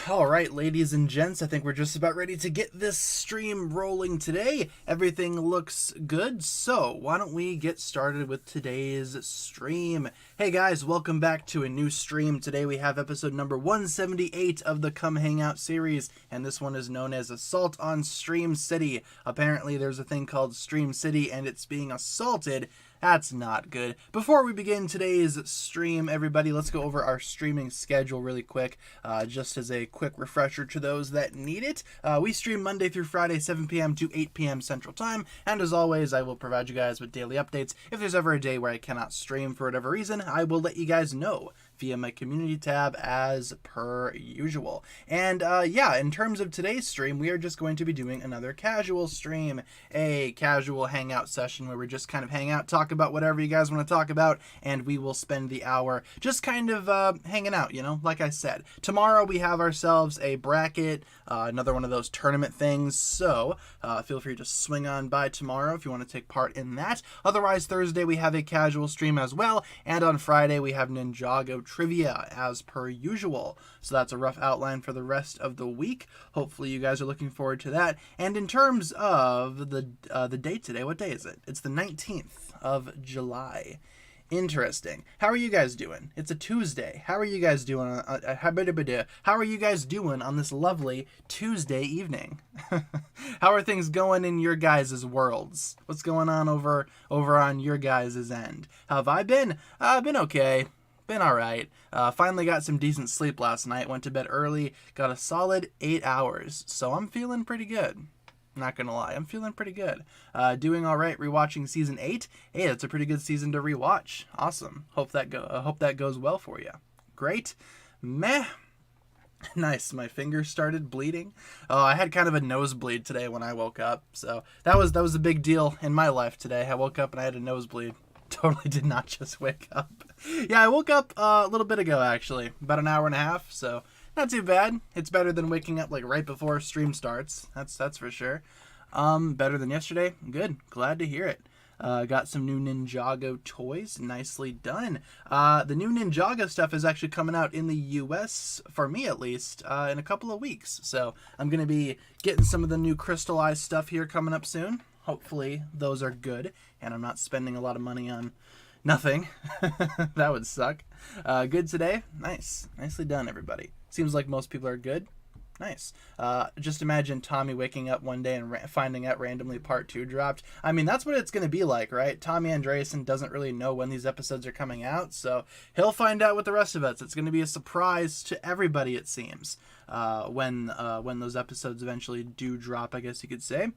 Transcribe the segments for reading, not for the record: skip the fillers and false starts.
All right, ladies and gents, I think we're just about ready to get this stream rolling today. Everything looks good, so why don't we get started with today's stream. Hey guys, welcome back to a new stream. Today we have episode number 178 of the Come Hangout series, and this one is known as Assault on Stream City. Apparently there's a thing called Stream City and it's being assaulted. That's not good. Before we begin today's stream, everybody, let's go over our streaming schedule really quick, just as a quick refresher to those that need it. We stream Monday through Friday, 7 p.m. to 8 p.m. Central Time, and as always, I will provide you guys with daily updates. If there's ever a day where I cannot stream for whatever reason, I will let you guys know via my community tab as per usual. And yeah, in terms of today's stream, we are just going to be doing another casual stream, a casual hangout session where we just kind of hang out, talk about whatever you guys want to talk about, and we will spend the hour just kind of hanging out, you know, like I said. Tomorrow we have ourselves a bracket, another one of those tournament things, so feel free to swing on by tomorrow if you want to take part in that. Otherwise, Thursday we have a casual stream as well, and on Friday we have Ninjago trivia as per usual. So that's a rough outline for the rest of the week. Hopefully you guys are looking forward to that. And in terms of the date today, what day is it? It's the 19th of July. Interesting. How are you guys doing? It's a Tuesday. How are you guys doing? How are you guys doing on this lovely Tuesday evening? How are things going in your guys' worlds? What's going on over on your guys' end? How have I been? I've been okay. Been alright. Finally got some decent sleep last night. Went to bed early. Got a solid 8 hours. So I'm feeling pretty good. Not gonna lie, I'm feeling pretty good. Doing all right. Rewatching season 8. Hey, that's a pretty good season to rewatch. Awesome. Hope that goes well for you. Great. Meh. Nice. My fingers started bleeding. Oh, I had kind of a nosebleed today when I woke up. So that was a big deal in my life today. I woke up and I had a nosebleed. Totally did not just wake up. Yeah, I woke up a little bit ago actually, about an hour and a half. So not too bad. It's better than waking up like right before stream starts. That's for sure. Better than yesterday. Good. Glad to hear it. Got some new Ninjago toys. Nicely done. The new Ninjago stuff is actually coming out in the US, for me at least, in a couple of weeks. So I'm going to be getting some of the new crystallized stuff here coming up soon. Hopefully those are good and I'm not spending a lot of money on nothing. That would suck. Good today. Nice. Nicely done, everybody. Seems like most people are good. Nice. Just imagine Tommy waking up one day and finding out randomly part 2 dropped. I mean, that's what it's going to be like, right? Tommy Andreessen doesn't really know when these episodes are coming out, so he'll find out with the rest of us. It's going to be a surprise to everybody, it seems, when those episodes eventually do drop, I guess you could say.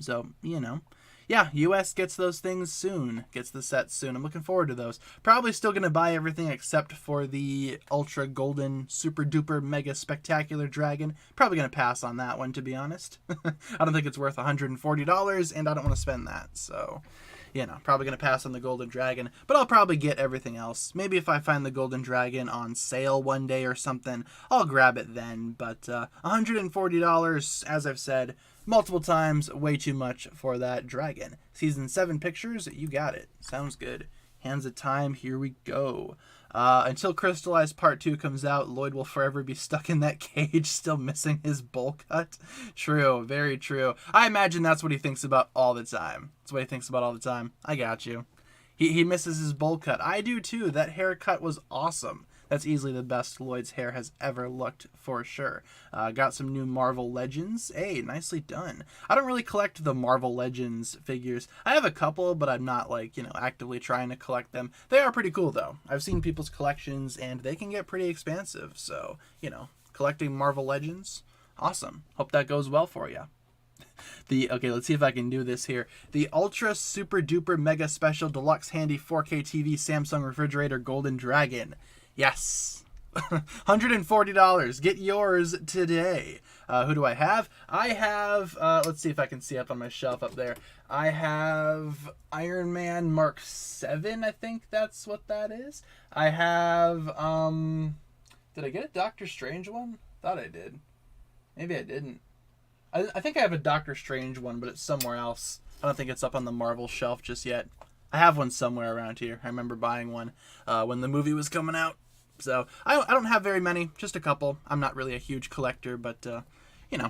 So, you know. Yeah, US gets those things soon. Gets the sets soon. I'm looking forward to those. Probably still going to buy everything except for the Ultra Golden Super Duper Mega Spectacular Dragon. Probably going to pass on that one, to be honest. I don't think it's worth $140, and I don't want to spend that. So, you know, probably going to pass on the Golden Dragon. But I'll probably get everything else. Maybe if I find the Golden Dragon on sale one day or something, I'll grab it then. But $140, as I've said multiple times, way too much for that dragon. Season 7 pictures, you got it. Sounds good. Hands of time, here we go. Until Crystallized Part 2 comes out, Lloyd will forever be stuck in that cage, still missing his bowl cut. True, very true. I imagine that's what he thinks about all the time. That's what he thinks about all the time. I got you. He misses his bowl cut. I do too. That haircut was awesome. That's easily the best Lloyd's hair has ever looked, for sure. Got some new Marvel Legends. Hey, nicely done. I don't really collect the Marvel Legends figures. I have a couple, but I'm not, like, you know, actively trying to collect them. They are pretty cool, though. I've seen people's collections, and they can get pretty expansive. So, you know, collecting Marvel Legends, awesome. Hope that goes well for you. Okay, let's see if I can do this here. The Ultra Super Duper Mega Special Deluxe Handy 4K TV Samsung Refrigerator Golden Dragon. Yes. $140. Get yours today. Who do I have? I have, let's see if I can see up on my shelf up there. I have Iron Man Mark 7, I think that's what that is. I have, did I get a Doctor Strange one? Thought I did. Maybe I didn't. I think I have a Doctor Strange one, but it's somewhere else. I don't think it's up on the Marvel shelf just yet. I have one somewhere around here. I remember buying one when the movie was coming out. So I don't have very many, just a couple. I'm not really a huge collector, but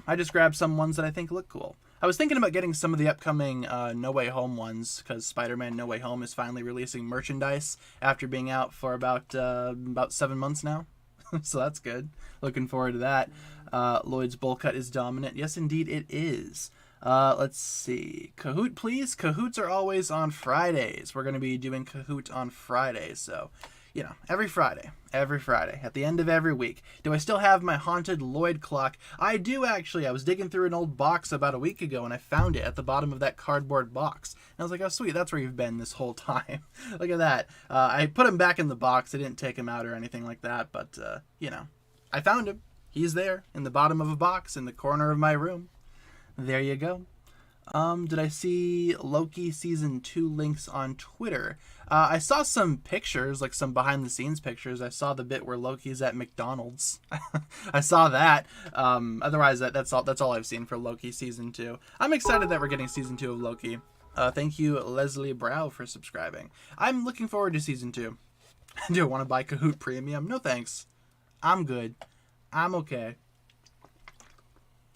I just grabbed some ones that I think look cool. I was thinking about getting some of the upcoming No Way Home ones, because Spider-Man No Way Home is finally releasing merchandise after being out for about 7 months now. So that's good. Looking forward to that. Lloyd's bowl cut is dominant. Yes, indeed it is. Let's see. Kahoot, please. Kahoots are always on Fridays. We're going to be doing Kahoot on Fridays, so every Friday, at the end of every week. Do I still have my haunted Lloyd clock? I do, actually. I was digging through an old box about a week ago, and I found it at the bottom of that cardboard box. And I was like, oh, sweet, that's where you've been this whole time. Look at that. I put him back in the box. I didn't take him out or anything like that, but, I found him. He's there in the bottom of a box in the corner of my room. There you go. Did I see Loki Season 2 links on Twitter? I saw some pictures, like some behind-the-scenes pictures. I saw the bit where Loki's at McDonald's. I saw that. Otherwise, that's all I've seen for Loki Season 2. I'm excited that we're getting Season 2 of Loki. Thank you, Leslie Brow, for subscribing. I'm looking forward to Season 2. Do I want to buy Kahoot Premium? No thanks. I'm good. I'm okay.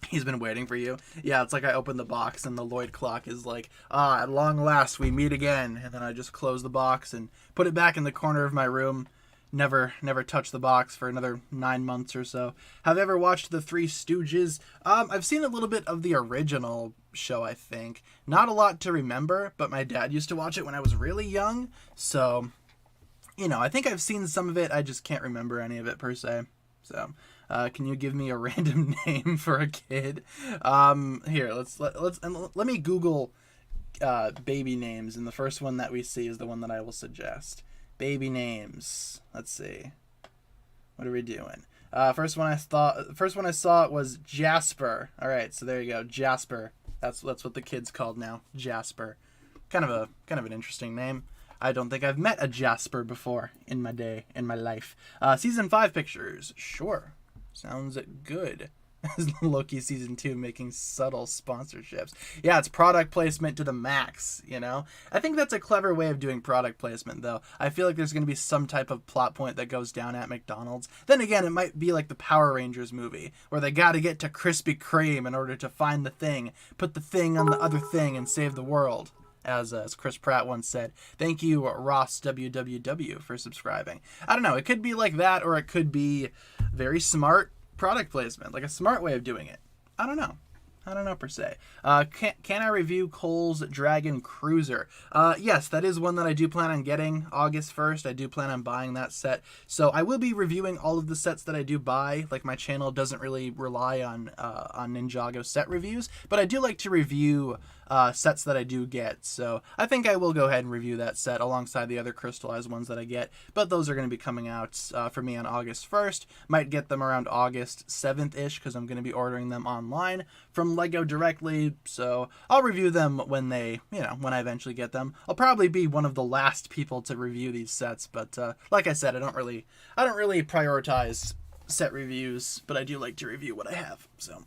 He's been waiting for you. Yeah, it's like I open the box and the Lloyd clock is like, at long last we meet again. And then I just close the box and put it back in the corner of my room. Never touch the box for another 9 months or so. Have you ever watched The Three Stooges? I've seen a little bit of the original show, I think. Not a lot to remember, but my dad used to watch it when I was really young. So, I think I've seen some of it. I just can't remember any of it per se. So, can you give me a random name for a kid? Here, let me Google baby names, and the first one that we see is the one that I will suggest. Baby names. Let's see. What are we doing? First one I saw was Jasper. All right, so there you go, Jasper. That's what the kid's called now, Jasper. Kind of an interesting name. I don't think I've met a Jasper before in my life. Season 5 pictures. Sure. Sounds good. Loki Season 2 making subtle sponsorships. Yeah, it's product placement to the max, I think that's a clever way of doing product placement, though. I feel like there's going to be some type of plot point that goes down at McDonald's. Then again, it might be like the Power Rangers movie, where they got to get to Krispy Kreme in order to find the thing, put the thing on the other thing, and save the world. As Chris Pratt once said. Thank you, Ross WWW, for subscribing. I don't know. It could be like that, or it could be very smart product placement, like a smart way of doing it. I don't know per se. Can I review Cole's Dragon Cruiser? Yes, that is one that I do plan on getting August 1st. I do plan on buying that set. So I will be reviewing all of the sets that I do buy. Like, my channel doesn't really rely on Ninjago set reviews, but I do like to review sets that I do get. So I think I will go ahead and review that set alongside the other crystallized ones that I get. But those are going to be coming out for me on August 1st. Might get them around August 7th-ish, because I'm going to be ordering them online from Lego directly. So I'll review them when when I eventually get them. I'll probably be one of the last people to review these sets, but like I said, I don't really prioritize set reviews, but I do like to review what I have. So,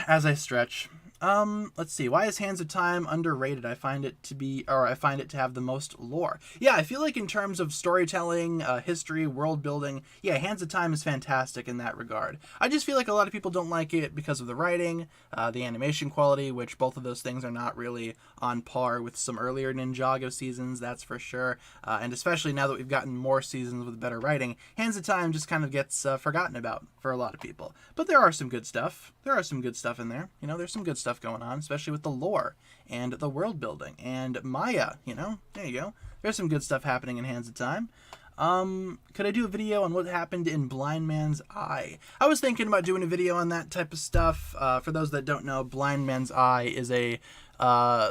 as I stretch. Let's see. Why is Hands of Time underrated? I find it to have the most lore. Yeah, I feel like in terms of storytelling, history, world building, yeah, Hands of Time is fantastic in that regard. I just feel like a lot of people don't like it because of the writing, the animation quality, which both of those things are not really on par with some earlier Ninjago seasons, that's for sure. And especially now that we've gotten more seasons with better writing, Hands of Time just kind of gets forgotten about for a lot of people. But there are some good stuff. There are some good stuff in there. There's some good stuff going on, especially with the lore and the world building and Maya. There you go. There's some good stuff happening in Hands of Time. Could I do a video on what happened in Blind Man's Eye? I was thinking about doing a video on that type of stuff. For those that don't know, Blind Man's Eye is a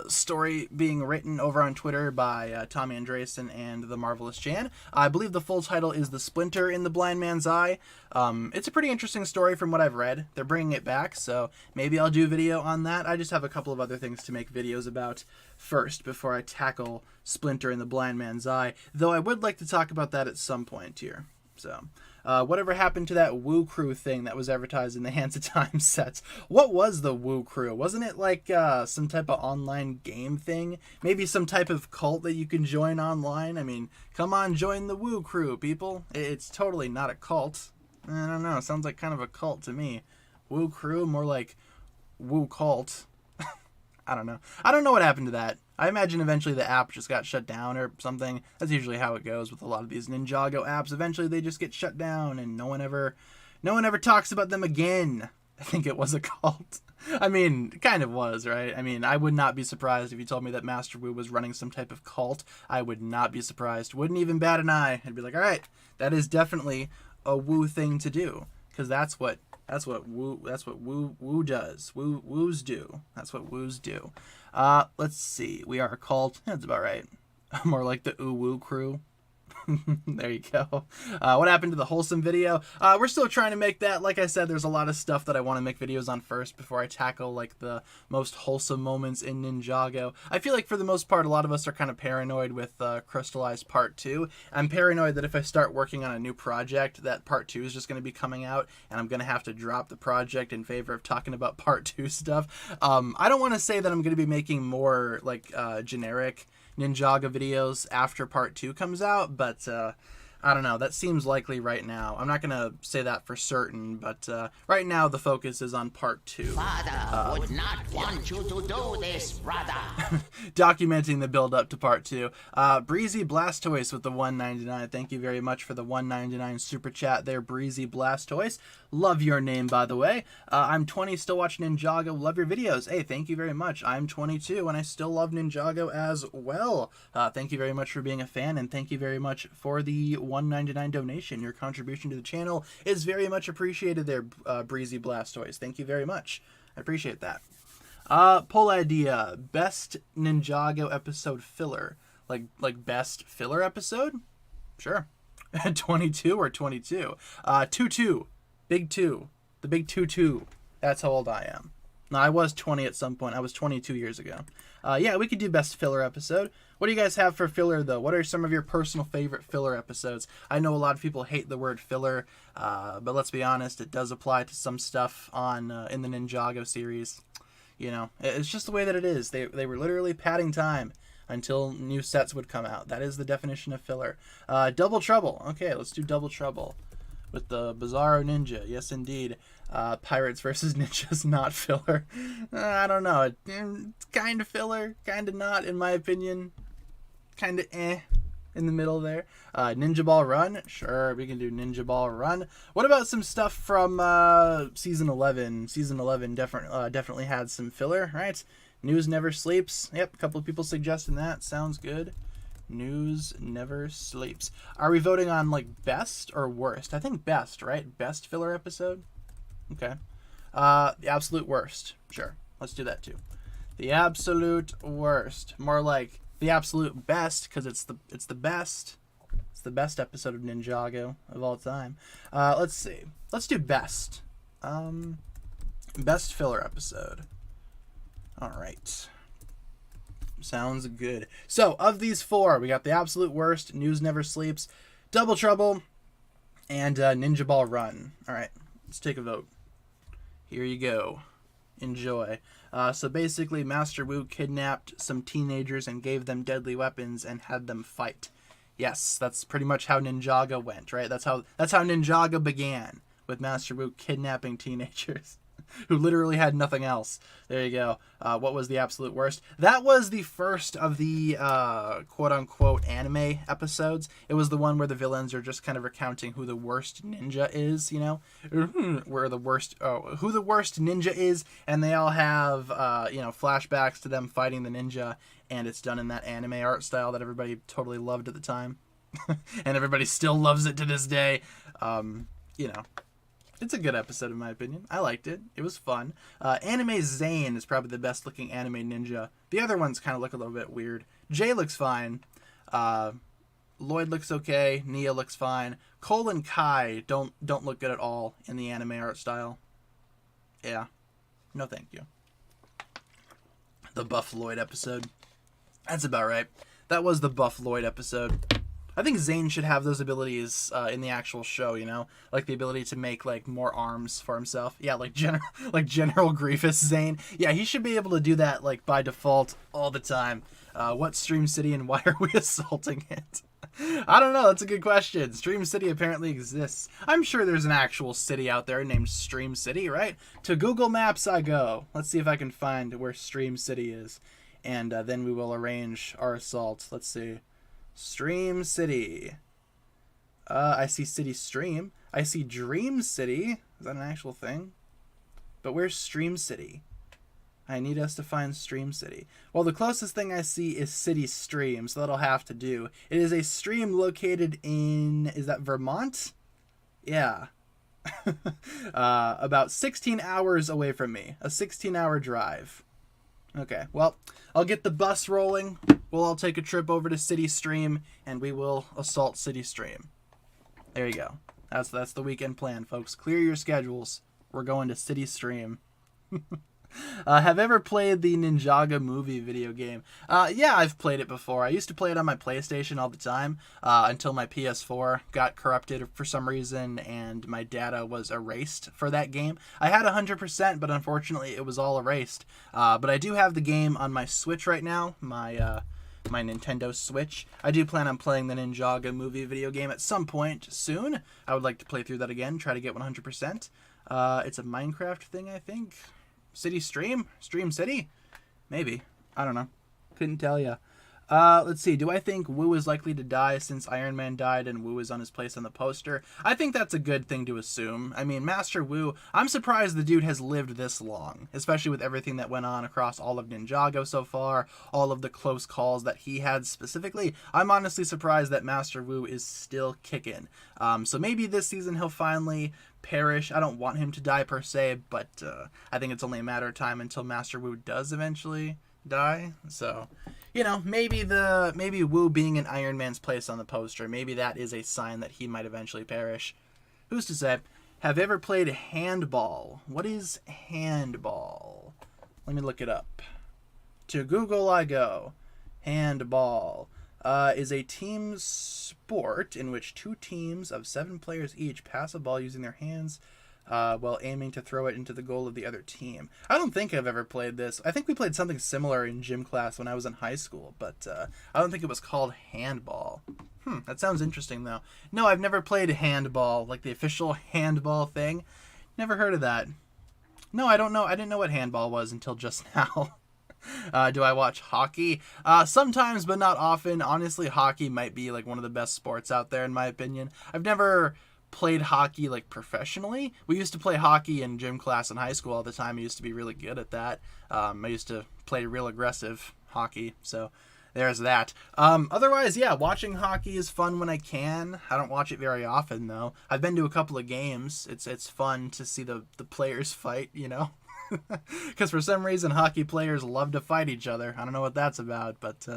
story being written over on Twitter by Tommy Andresen and the Marvelous Jan. I believe the full title is The Splinter in the Blind Man's Eye. It's a pretty interesting story from what I've read. They're bringing it back, so maybe I'll do a video on that. I just have a couple of other things to make videos about first before I tackle Splinter in the Blind Man's Eye, though I would like to talk about that at some point here. So, whatever happened to that Woo Crew thing that was advertised in the Hands of Time sets? What was the Woo Crew? Wasn't it like some type of online game thing? Maybe some type of cult that you can join online? I mean, come on, join the Woo Crew, people. It's totally not a cult. I don't know. It sounds like kind of a cult to me. Woo Crew, more like Woo Cult. I don't know. I don't know what happened to that. I imagine eventually the app just got shut down or something. That's usually how it goes with a lot of these Ninjago apps. Eventually they just get shut down and no one ever talks about them again. I think it was a cult. I mean, it kind of was, right? I mean, I would not be surprised if you told me that Master Wu was running some type of cult. I would not be surprised. Wouldn't even bat an eye. I'd be like, all right, that is definitely a Wu thing to do, because that's what Wu does. Woos do. That's what Woos do. Let's see. We are a cult. That's about right. More like the Woo Crew. There you go. What happened to the Wholesome video? We're still trying to make that. Like I said, there's a lot of stuff that I want to make videos on first before I tackle like the most wholesome moments in Ninjago. I feel like for the most part, a lot of us are kind of paranoid with Crystallized Part 2. I'm paranoid that if I start working on a new project, that Part 2 is just going to be coming out, and I'm going to have to drop the project in favor of talking about Part 2 stuff. I don't want to say that I'm going to be making more like generic Ninjago videos after Part 2 comes out, but I don't know. That seems likely right now. I'm not going to say that for certain, but right now the focus is on Part 2. Father would not want you to do this, brother. Documenting the build-up to Part 2. Breezy Blastoise with the $1.99. Thank you very much for the $1.99 super chat there, Breezy Blastoise. Love your name, by the way. I'm 20, still watch Ninjago. Love your videos. Hey, thank you very much. I'm 22, and I still love Ninjago as well. Thank you very much for being a fan, and thank you very much for the $1.99 donation. Your contribution to the channel is very much appreciated there, Breezy Blastoise. Thank you very much. I appreciate that. Poll idea. Best Ninjago episode filler. Like best filler episode? Sure. 22 or 22? 22. Big 2. The big 2-2. That's how old I am. No, I was 20 at some point. I was 22 years ago. Yeah, we could do best filler episode. What do you guys have for filler, though? What are some of your personal favorite filler episodes? I know a lot of people hate the word filler, but let's be honest, it does apply to some stuff on in the Ninjago series. You know, it's just the way that it is. They were literally padding time until new sets would come out. That is the definition of filler. Double Trouble. Okay, let's do Double Trouble with the Bizarro Ninja. Yes, indeed. Pirates versus Ninjas, not filler. I don't know. It's kind of filler, kind of not, in my opinion. Kind of in the middle there. Ninja Ball Run. Sure, we can do Ninja Ball Run. What about some stuff from Season 11? Season 11 definitely had some filler, right? News Never Sleeps. Yep, a couple of people suggesting that. Sounds good. News Never Sleeps. Are we voting on like best or worst? I think best, right? Best filler episode? Okay. The absolute worst. Sure. Let's do that too. The absolute worst. More like the absolute best, because it's the best. It's the best episode of Ninjago of all time. Let's see. Let's do best. Best filler episode. All right. Sounds good. So, of these four, we got the absolute worst, News Never Sleeps, Double Trouble, and Ninja Ball Run. All right, let's take a vote. Here you go. Enjoy. So basically, Master Wu kidnapped some teenagers and gave them deadly weapons and had them fight. Yes, that's pretty much how Ninjago went, right? That's how Ninjago began, with Master Wu kidnapping teenagers who literally had nothing else. There you go. What was the absolute worst? That was the first of the quote-unquote anime episodes. It was the one where the villains are just kind of recounting who the worst ninja is, you know? Who the worst ninja is, and they all have, flashbacks to them fighting the ninja, and it's done in that anime art style that everybody totally loved at the time. And everybody still loves it to this day. It's a good episode in my opinion. I liked it. It was fun. Anime Zane is probably the best looking anime ninja. The other ones kind of look a little bit weird. Jay looks fine. Lloyd looks okay. Nia looks fine. Cole and Kai don't look good at all in the anime art style. Yeah. No thank you. The Buff Lloyd episode. That's about right. That was the Buff Lloyd episode. I think Zane should have those abilities in the actual show, you know? Like the ability to make like more arms for himself. Yeah, like like General Grievous Zane. Yeah, he should be able to do that like by default all the time. What Stream City and why are we assaulting it? I don't know. That's a good question. Stream City apparently exists. I'm sure there's an actual city out there named Stream City, right? To Google Maps I go. Let's see if I can find where Stream City is. And then we will arrange our assault. Let's see. Stream City. I see City Stream. I see Dream City. Is that an actual thing? But where's Stream City? I need us to find Stream City. Well, the closest thing I see is City Stream, so that'll have to do. It is a stream located in... Is that Vermont? Yeah. About 16 hours away from me. A 16-hour drive. Okay, well, I'll get the bus rolling. We'll all take a trip over to City Stream, and we will assault City Stream. There you go. That's the weekend plan, folks. Clear your schedules. We're going to City Stream. Have ever played the Ninjaga movie video game? Yeah, I've played it before. I used to play it on my PlayStation all the time until my PS4 got corrupted for some reason and my data was erased for that game. I had 100%, but unfortunately it was all erased. But I do have the game on my Switch right now, my Nintendo Switch. I do plan on playing the Ninjaga movie video game at some point soon. I would like to play through that again, try to get 100%. It's a Minecraft thing, I think. City Stream? Stream City? Maybe. I don't know. Couldn't tell ya. Let's see. Do I think Wu is likely to die since Iron Man died and Wu is on his place on the poster? I think that's a good thing to assume. I mean, Master Wu, I'm surprised the dude has lived this long, especially with everything that went on across all of Ninjago so far, all of the close calls that he had specifically. I'm honestly surprised that Master Wu is still kicking. So maybe this season he'll finally perish. I don't want him to die per se, but I think it's only a matter of time until Master Wu does eventually die. So, you know, maybe Wu being in Iron Man's place on the poster, maybe that is a sign that he might eventually perish. Who's to say? Have you ever played handball? What is handball? Let me look it up. To Google I go. Handball is a team sport in which two teams of 7 players each pass a ball using their hands while aiming to throw it into the goal of the other team. I don't think I've ever played this. I think we played something similar in gym class when I was in high school, but I don't think it was called handball. That sounds interesting, though. No, I've never played handball, like the official handball thing. Never heard of that. No, I don't know. I didn't know what handball was until just now. Do I watch hockey? Sometimes, but not often. Honestly, hockey might be like one of the best sports out there, in my opinion. I've never played hockey like professionally. We used to play hockey in gym class in high school all the time. I used to be really good at that. I used to play real aggressive hockey, so there's that. Otherwise, yeah, watching hockey is fun when I can. I don't watch it very often, though. I've been to a couple of games. It's fun to see the players fight, you know? Because for some reason, hockey players love to fight each other. I don't know what that's about, but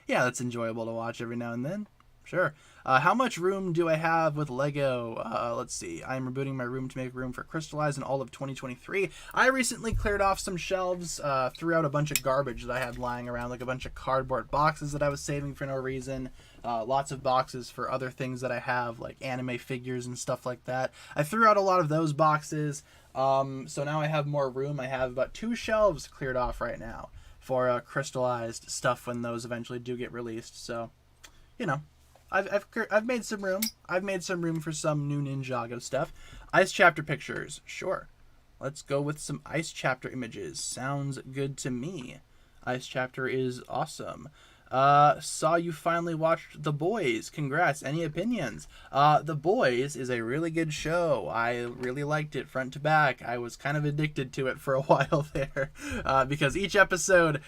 yeah, that's enjoyable to watch every now and then. Sure. How much room do I have with Lego? Let's see. I'm rebooting my room to make room for Crystallize in all of 2023. I recently cleared off some shelves, threw out a bunch of garbage that I had lying around, like a bunch of cardboard boxes that I was saving for no reason. Lots of boxes for other things that I have, like anime figures and stuff like that. I threw out a lot of those boxes. So now I have more room. I have about 2 shelves cleared off right now for crystallized stuff when those eventually do get released. So, you know, I've made some room. I've made some room for some new Ninjago stuff. Ice chapter pictures, sure. Let's go with some ice chapter images. Sounds good to me. Ice chapter is awesome. Saw you finally watched The Boys. Congrats. Any opinions? The Boys is a really good show. I really liked it front to back. I was kind of addicted to it for a while there, because each episode,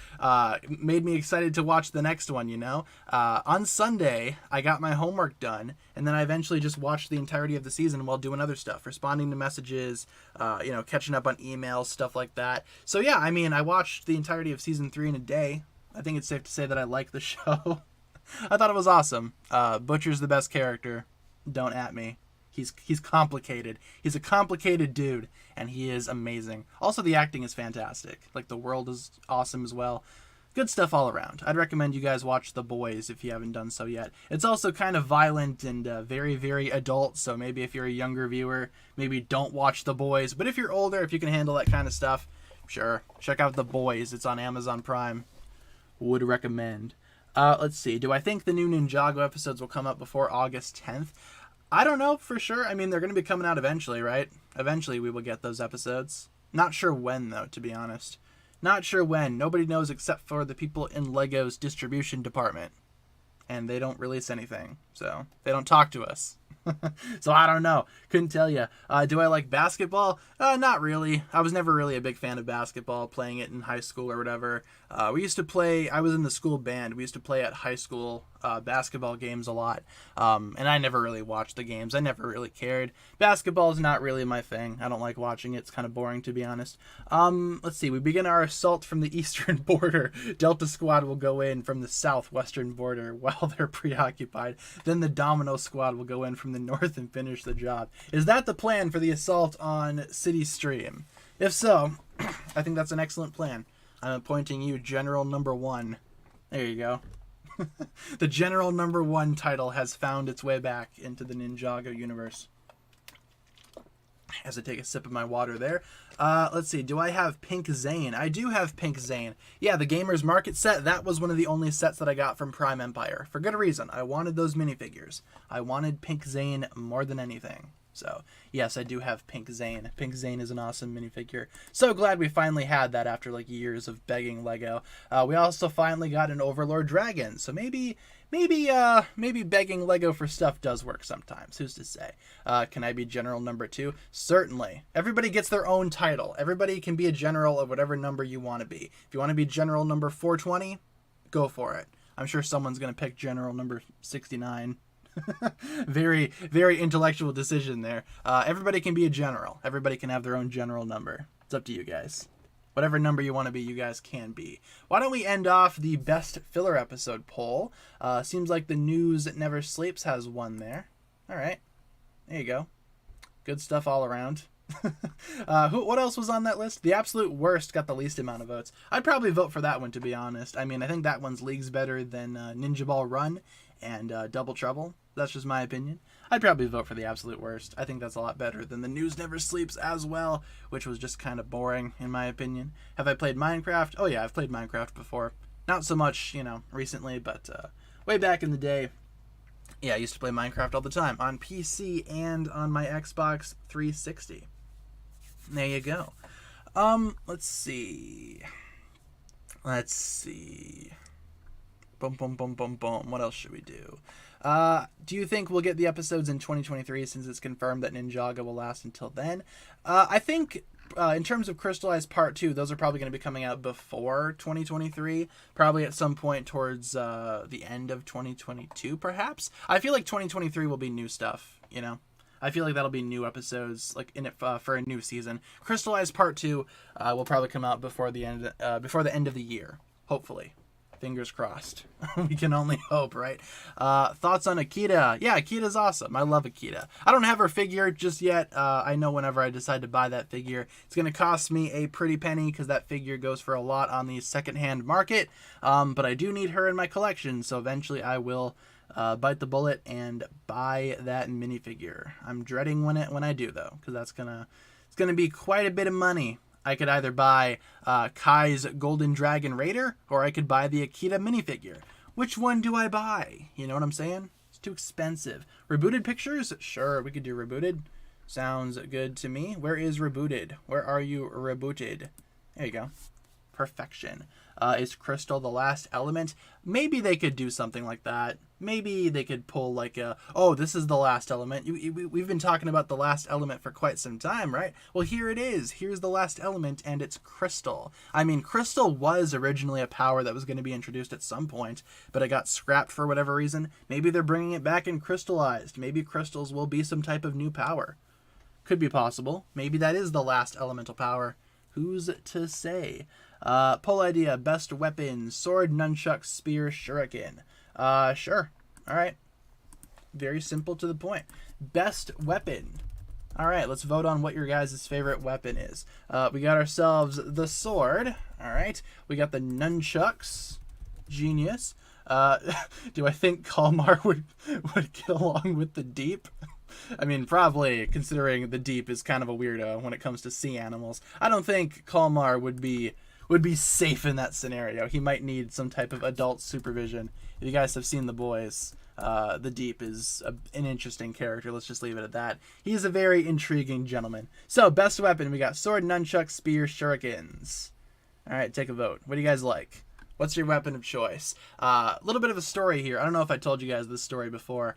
made me excited to watch the next one, you know? On Sunday, I got my homework done, and then I eventually just watched the entirety of the season while doing other stuff, responding to messages, you know, catching up on emails, stuff like that. So yeah, I mean, I watched the entirety of season 3 in a day. I think it's safe to say that I like the show. I thought it was awesome. Butcher's the best character. Don't at me. He's complicated. He's a complicated dude, and he is amazing. Also, the acting is fantastic. Like, the world is awesome as well. good stuff all around. I'd recommend you guys watch The Boys if you haven't done so yet. It's also kind of violent and very, very adult, so maybe if you're a younger viewer, maybe don't watch The Boys. But if you're older, if you can handle that kind of stuff, sure, check out The Boys. It's on Amazon Prime. Would recommend. Let's see. Do I think the new Ninjago episodes will come up before August 10th? I don't know for sure. I mean, they're going to be coming out eventually, right? Eventually we will get those episodes. Not sure when, though, to be honest. Not sure when. Nobody knows except for the people in LEGO's distribution department. And they don't release anything. So they don't talk to us. So I don't know. Couldn't tell you. Do I like basketball? Not really. I was never really a big fan of basketball, playing it in high school or whatever. We used to play, I was in the school band. We used to play at high school basketball games a lot. And I never really watched the games. I never really cared. Basketball is not really my thing. I don't like watching it. It's kind of boring, to be honest. Let's see. We begin our assault from the eastern border. Delta Squad will go in from the southwestern border while they're preoccupied. Then the Domino Squad will go in from the north and finish the job. Is that the plan for the assault on City Stream? If so, I think that's an excellent plan. I'm appointing you General Number 1. There you go. The General Number 1 title has found its way back into the Ninjago universe. As I take a sip of my water there. Let's see. Do I have Pink Zane? I do have Pink Zane. Yeah, the Gamers Market set. That was one of the only sets that I got from Prime Empire. For good reason. I wanted those minifigures. I wanted Pink Zane more than anything. So, yes, I do have Pink Zane. Pink Zane is an awesome minifigure. So glad we finally had that after like years of begging LEGO. We also finally got an Overlord Dragon. So maybe begging LEGO for stuff does work sometimes. Who's to say? Can I be General Number 2? Certainly. Everybody gets their own title. Everybody can be a general of whatever number you want to be. If you want to be General Number 420, go for it. I'm sure someone's going to pick General Number 69. Very, very intellectual decision there. Everybody can be a general. Everybody can have their own general number. It's up to you guys. Whatever number you want to be, you guys can be. Why don't we end off the best filler episode poll? Seems like the News Never Sleeps has one there. All right. There you go. Good stuff all around. What else was on that list? The Absolute Worst got the least amount of votes. I'd probably vote for that one, to be honest. I mean, I think that one's leagues better than Ninja Ball Run and Double Trouble. That's just my opinion. I'd probably vote for The Absolute Worst. I think that's a lot better than the News Never Sleeps as well, which was just kind of boring, in my opinion. Have I played Minecraft? Oh yeah, I've played Minecraft before. Not so much, recently, but way back in the day, yeah, I used to play Minecraft all the time on PC and on my Xbox 360. There you go. Let's see. Boom, boom, boom, boom, boom. What else should we do? Do you think we'll get the episodes in 2023 since it's confirmed that Ninjago will last until then? I think in terms of Crystallized Part 2, those are probably going to be coming out before 2023. Probably at some point towards the end of 2022, perhaps. I feel like 2023 will be new stuff, I feel like that'll be new episodes, like in it for a new season. Crystallized Part 2 will probably come out before the end of the year, hopefully. Fingers crossed. We can only hope, right? Thoughts on Akita? Yeah, Akita's awesome. I love Akita. I don't have her figure just yet. I know whenever I decide to buy that figure, it's going to cost me a pretty penny because that figure goes for a lot on the secondhand market. But I do need her in my collection, so eventually I will bite the bullet and buy that minifigure. I'm dreading when I do though, because it's gonna be quite a bit of money. I could either buy Kai's Golden Dragon Raider, or I could buy the Akita minifigure. Which one do I buy? You know what I'm saying? It's too expensive. Rebooted pictures? Sure, we could do rebooted. Sounds good to me. Where is rebooted? Where are you rebooted? There you go. Perfection. Is Crystal the last element? Maybe they could do something like that. Maybe they could pull like this is the last element. We've been talking about the last element for quite some time, right? Well, here it is. Here's the last element, and it's Crystal. I mean, Crystal was originally a power that was going to be introduced at some point, but it got scrapped for whatever reason. Maybe they're bringing it back in crystallized. Maybe crystals will be some type of new power. Could be possible. Maybe that is the last elemental power. Who's to say? Poll idea, best weapon, sword, nunchuck, spear, shuriken. Sure. All right. Very simple to the point. Best weapon. All right, let's vote on what your guys' favorite weapon is. We got ourselves the sword. All right, we got the nunchucks. Genius. Do I think Kalmar would get along with the deep? I mean, probably, considering the deep is kind of a weirdo when it comes to sea animals. I don't think Kalmar would be safe in that scenario. He might need some type of adult supervision. If you guys have seen The Boys, the deep is an interesting character. Let's just leave it at that. He's a very intriguing gentleman. So, best weapon, we got sword, nunchucks, spear, shurikens. All right, take a vote. What do you guys like? What's your weapon of choice? A little bit of a story here. I don't know if I told you guys this story before.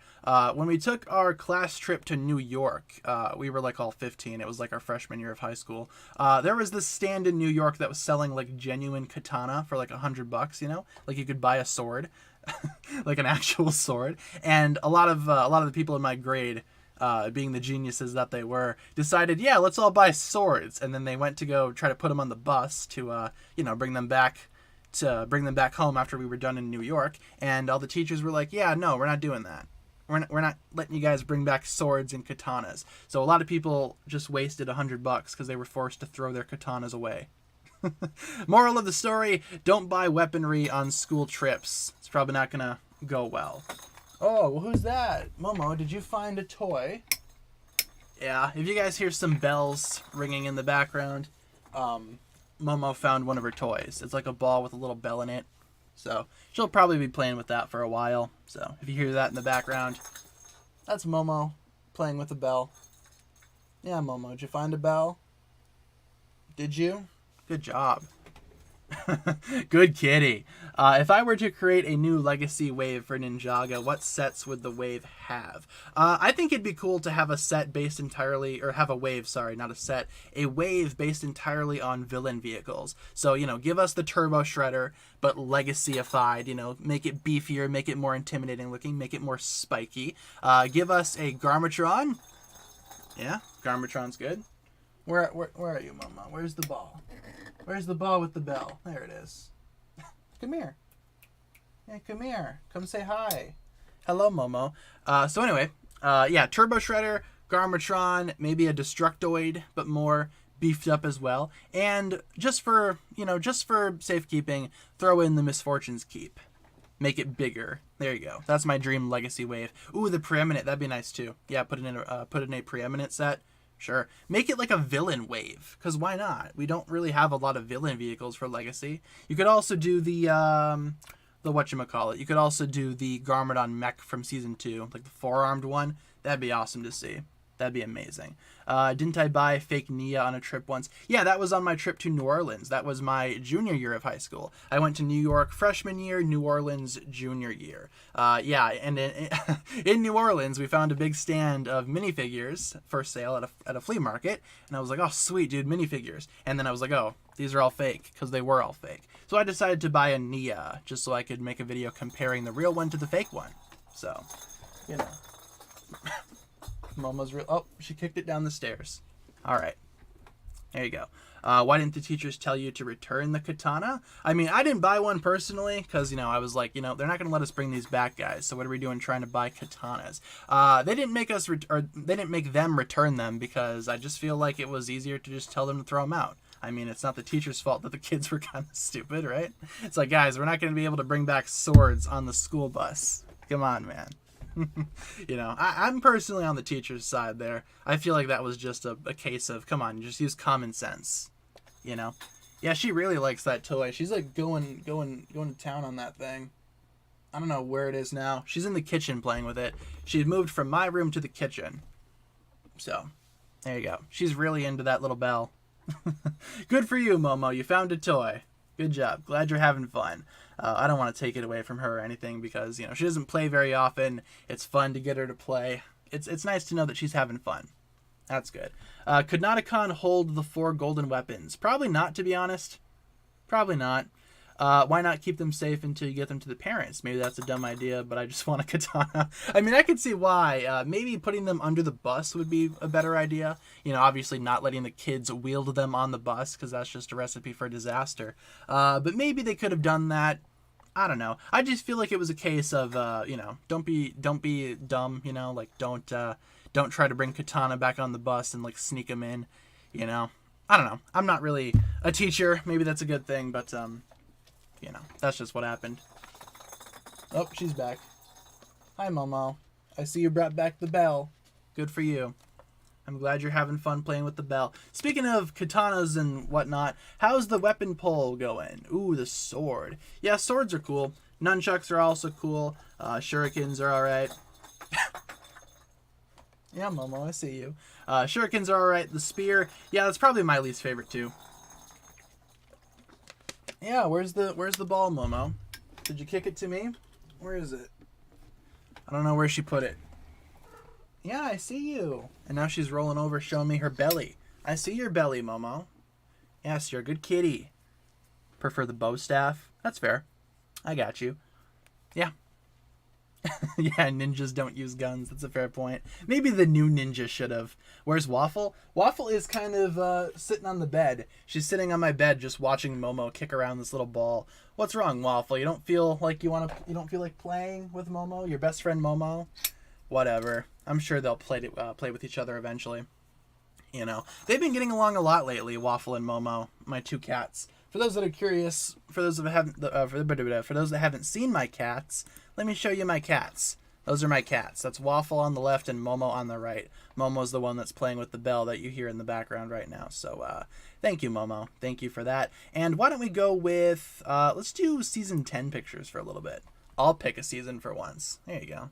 When we took our class trip to New York, we were like all 15. It was like our freshman year of high school. There was this stand in New York that was selling like genuine katana for like $100, you know? Like you could buy a sword, like an actual sword. And a lot of the people in my grade, being the geniuses that they were, decided, yeah, let's all buy swords. And then they went to go try to put them on the bus to, bring them back home after we were done in New York. And all the teachers were like, yeah, no, we're not doing that. We're not letting you guys bring back swords and katanas. So a lot of people just wasted $100 because they were forced to throw their katanas away. Moral of the story, don't buy weaponry on school trips. It's probably not gonna go well. Oh, well, who's that? Momo, did you find a toy? Yeah, if you guys hear some bells ringing in the background, Momo found one of her toys. It's like a ball with a little bell in it. So she'll probably be playing with that for a while. So if you hear that in the background, that's Momo playing with a bell. Yeah, Momo, did you find a bell? Did you? Good job. Good kitty. If I were to create a new legacy wave for Ninjaga, what sets would the wave have? I think it'd be cool to have a set based entirely, or have a wave, sorry, not a set, a wave based entirely on villain vehicles. So, give us the Turbo Shredder, but legacy-ified, make it beefier, make it more intimidating looking, make it more spiky. Give us a Garmatron. Yeah, Garmatron's good. Where are you, Mama? Where's the ball? Where's the ball with the bell? There it is. Come here. Yeah, come here. Come say hi. Hello, Momo. So anyway, Turbo Shredder, Garmatron, maybe a Destructoid, but more beefed up as well. And just for safekeeping, throw in the Misfortune's Keep. Make it bigger. There you go. That's my dream legacy wave. Ooh, the Preeminent. That'd be nice too. Yeah, put in a Preeminent set. Sure. Make it like a villain wave, because why not? We don't really have a lot of villain vehicles for Legacy. You could also do the whatchamacallit. You could also do the Garmadon mech from Season 2, like the four-armed one. That'd be awesome to see. That'd be amazing. Didn't I buy fake Nia on a trip once? Yeah, that was on my trip to New Orleans. That was my junior year of high school. I went to New York freshman year, New Orleans junior year. And in New Orleans, we found a big stand of minifigures for sale at a flea market. And I was like, oh, sweet, dude, minifigures. And then I was like, oh, these are all fake, because they were all fake. So I decided to buy a Nia, just so I could make a video comparing the real one to the fake one. So, Momo's real. Oh, she kicked it down the stairs. All right. There you go. Why didn't the teachers tell you to return the katana? I mean, I didn't buy one personally because, I was like, they're not going to let us bring these back, guys. So what are we doing trying to buy katanas? They didn't make us, they didn't make them return them because I just feel like it was easier to just tell them to throw them out. I mean, it's not the teacher's fault that the kids were kind of stupid, right? It's like, guys, we're not going to be able to bring back swords on the school bus. Come on, man. I'm personally on the teacher's side there. I feel like that was just a case of, come on, just use common sense, Yeah, she really likes that toy. She's like going to town on that thing. I don't know where it is now. She's in the kitchen playing with it. She's moved from my room to the kitchen. So, there you go. She's really into that little bell. Good for you, Momo. You found a toy. Good job. Glad you're having fun. I don't want to take it away from her or anything because, she doesn't play very often. It's fun to get her to play. It's nice to know that she's having fun. That's good. Could Nauticon hold the 4 golden weapons? Probably not, to be honest. Probably not. Why not keep them safe until you get them to the parents? Maybe that's a dumb idea, but I just want a katana. I mean, I could see why. Maybe putting them under the bus would be a better idea. Obviously not letting the kids wield them on the bus because that's just a recipe for disaster. But maybe they could have done that. I don't know. I just feel like it was a case of, don't be dumb, like don't Don't try to bring Katana back on the bus and like sneak him in, you know. I don't know. I'm not really a teacher. Maybe that's a good thing, but you know, that's just what happened. Oh, she's back. Hi, Momo. I see you brought back the bell. Good for you. I'm glad you're having fun playing with the bell. Speaking of katanas and whatnot, how's the weapon pull going? Ooh, the sword. Yeah, swords are cool. Nunchucks are also cool. Shurikens are alright. Yeah, Momo, I see you. Shurikens are alright. The spear, yeah, that's probably my least favorite too. Yeah, where's the ball, Momo? Did you kick it to me? Where is it? I don't know where she put it. Yeah, I see you. And now she's rolling over, showing me her belly. I see your belly, Momo. Yes, you're a good kitty. Prefer the bow staff? That's fair. I got you. Yeah. Yeah, ninjas don't use guns. That's a fair point. Maybe the new ninja should have. Where's Waffle? Waffle is kind of sitting on the bed. She's sitting on my bed just watching Momo kick around this little ball. What's wrong, Waffle? You don't feel like you don't feel like playing with Momo? Your best friend Momo? Whatever. I'm sure they'll play with each other eventually. You know, they've been getting along a lot lately, Waffle and Momo, my two cats. For those that are curious, for those that haven't seen my cats, let me show you my cats. Those are my cats. That's Waffle on the left and Momo on the right. Momo's the one that's playing with the bell that you hear in the background right now. So thank you, Momo. Thank you for that. And why don't we go with, let's do season 10 pictures for a little bit. I'll pick a season for once. There you go.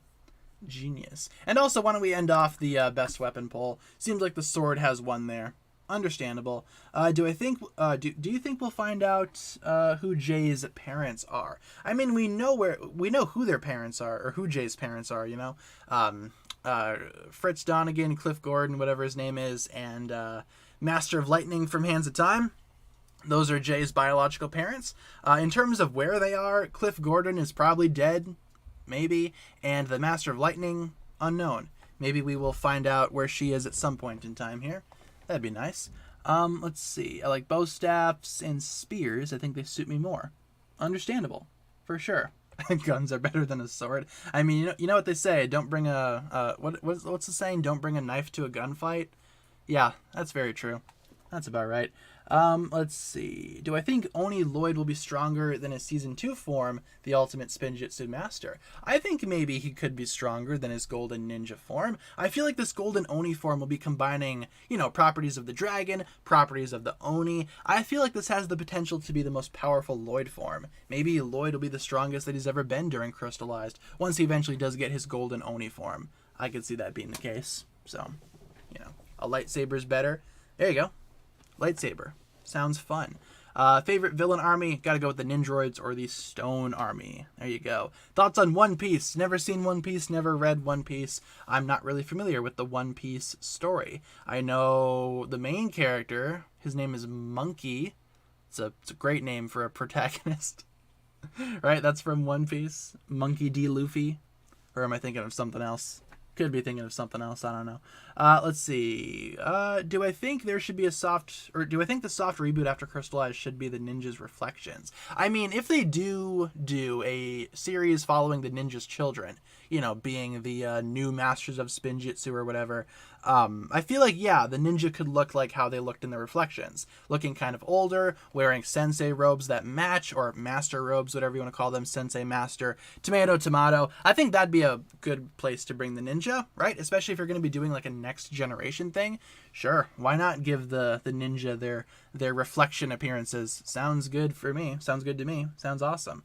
Genius. And also, why don't we end off the best weapon poll? Seems like the sword has won there. Understandable. Do you think we'll find out who Jay's parents are? I mean, we know who their parents are, or who Jay's parents are, you know. Fritz Donegan, Cliff Gordon, whatever his name is, and Master of Lightning from Hands of Time. Those are Jay's biological parents. In terms of where they are, Cliff Gordon is probably dead, maybe, and the Master of Lightning, unknown. Maybe we will find out where she is at some point in time here. That'd be nice. Let's see. I like bow staffs and spears. I think they suit me more. Understandable, for sure. Guns are better than a sword. I mean, you know what they say. Don't bring what's the saying? Don't bring a knife to a gunfight. Yeah, that's very true. That's about right. Let's see. Do I think Oni Lloyd will be stronger than his Season 2 form, the Ultimate Spinjitzu Master? I think maybe he could be stronger than his Golden Ninja form. I feel like this Golden Oni form will be combining, you know, properties of the dragon, properties of the Oni. I feel like this has the potential to be the most powerful Lloyd form. Maybe Lloyd will be the strongest that he's ever been during Crystallized, once he eventually does get his Golden Oni form. I could see that being the case. So, you know, a lightsaber's better. There you go. Lightsaber. Sounds fun. Favorite villain army? Gotta go with the Ninjroids or the Stone Army. There you go. Thoughts on One Piece? Never seen One Piece, never read One Piece. I'm not really familiar with the One Piece story. I know the main character. His name is Monkey. It's a great name for a protagonist. Right? That's from One Piece. Monkey D. Luffy. Or am I thinking of something else? Could be thinking of something else. I don't know. Let's see. Do I think there should be do I think the soft reboot after Crystallized should be the Ninja's Reflections? I mean, if they do a series following the Ninja's children, you know, being the new Masters of Spinjitzu or whatever, I feel like, yeah, the ninja could look like how they looked in the Reflections. Looking kind of older, wearing sensei robes that match, or master robes, whatever you want to call them, sensei, master, tomato, tomato. I think that'd be a good place to bring the ninja, right? Especially if you're going to be doing like a next generation thing. Sure, why not give the ninja their reflection appearances? Sounds good for me. Sounds good to me. Sounds awesome.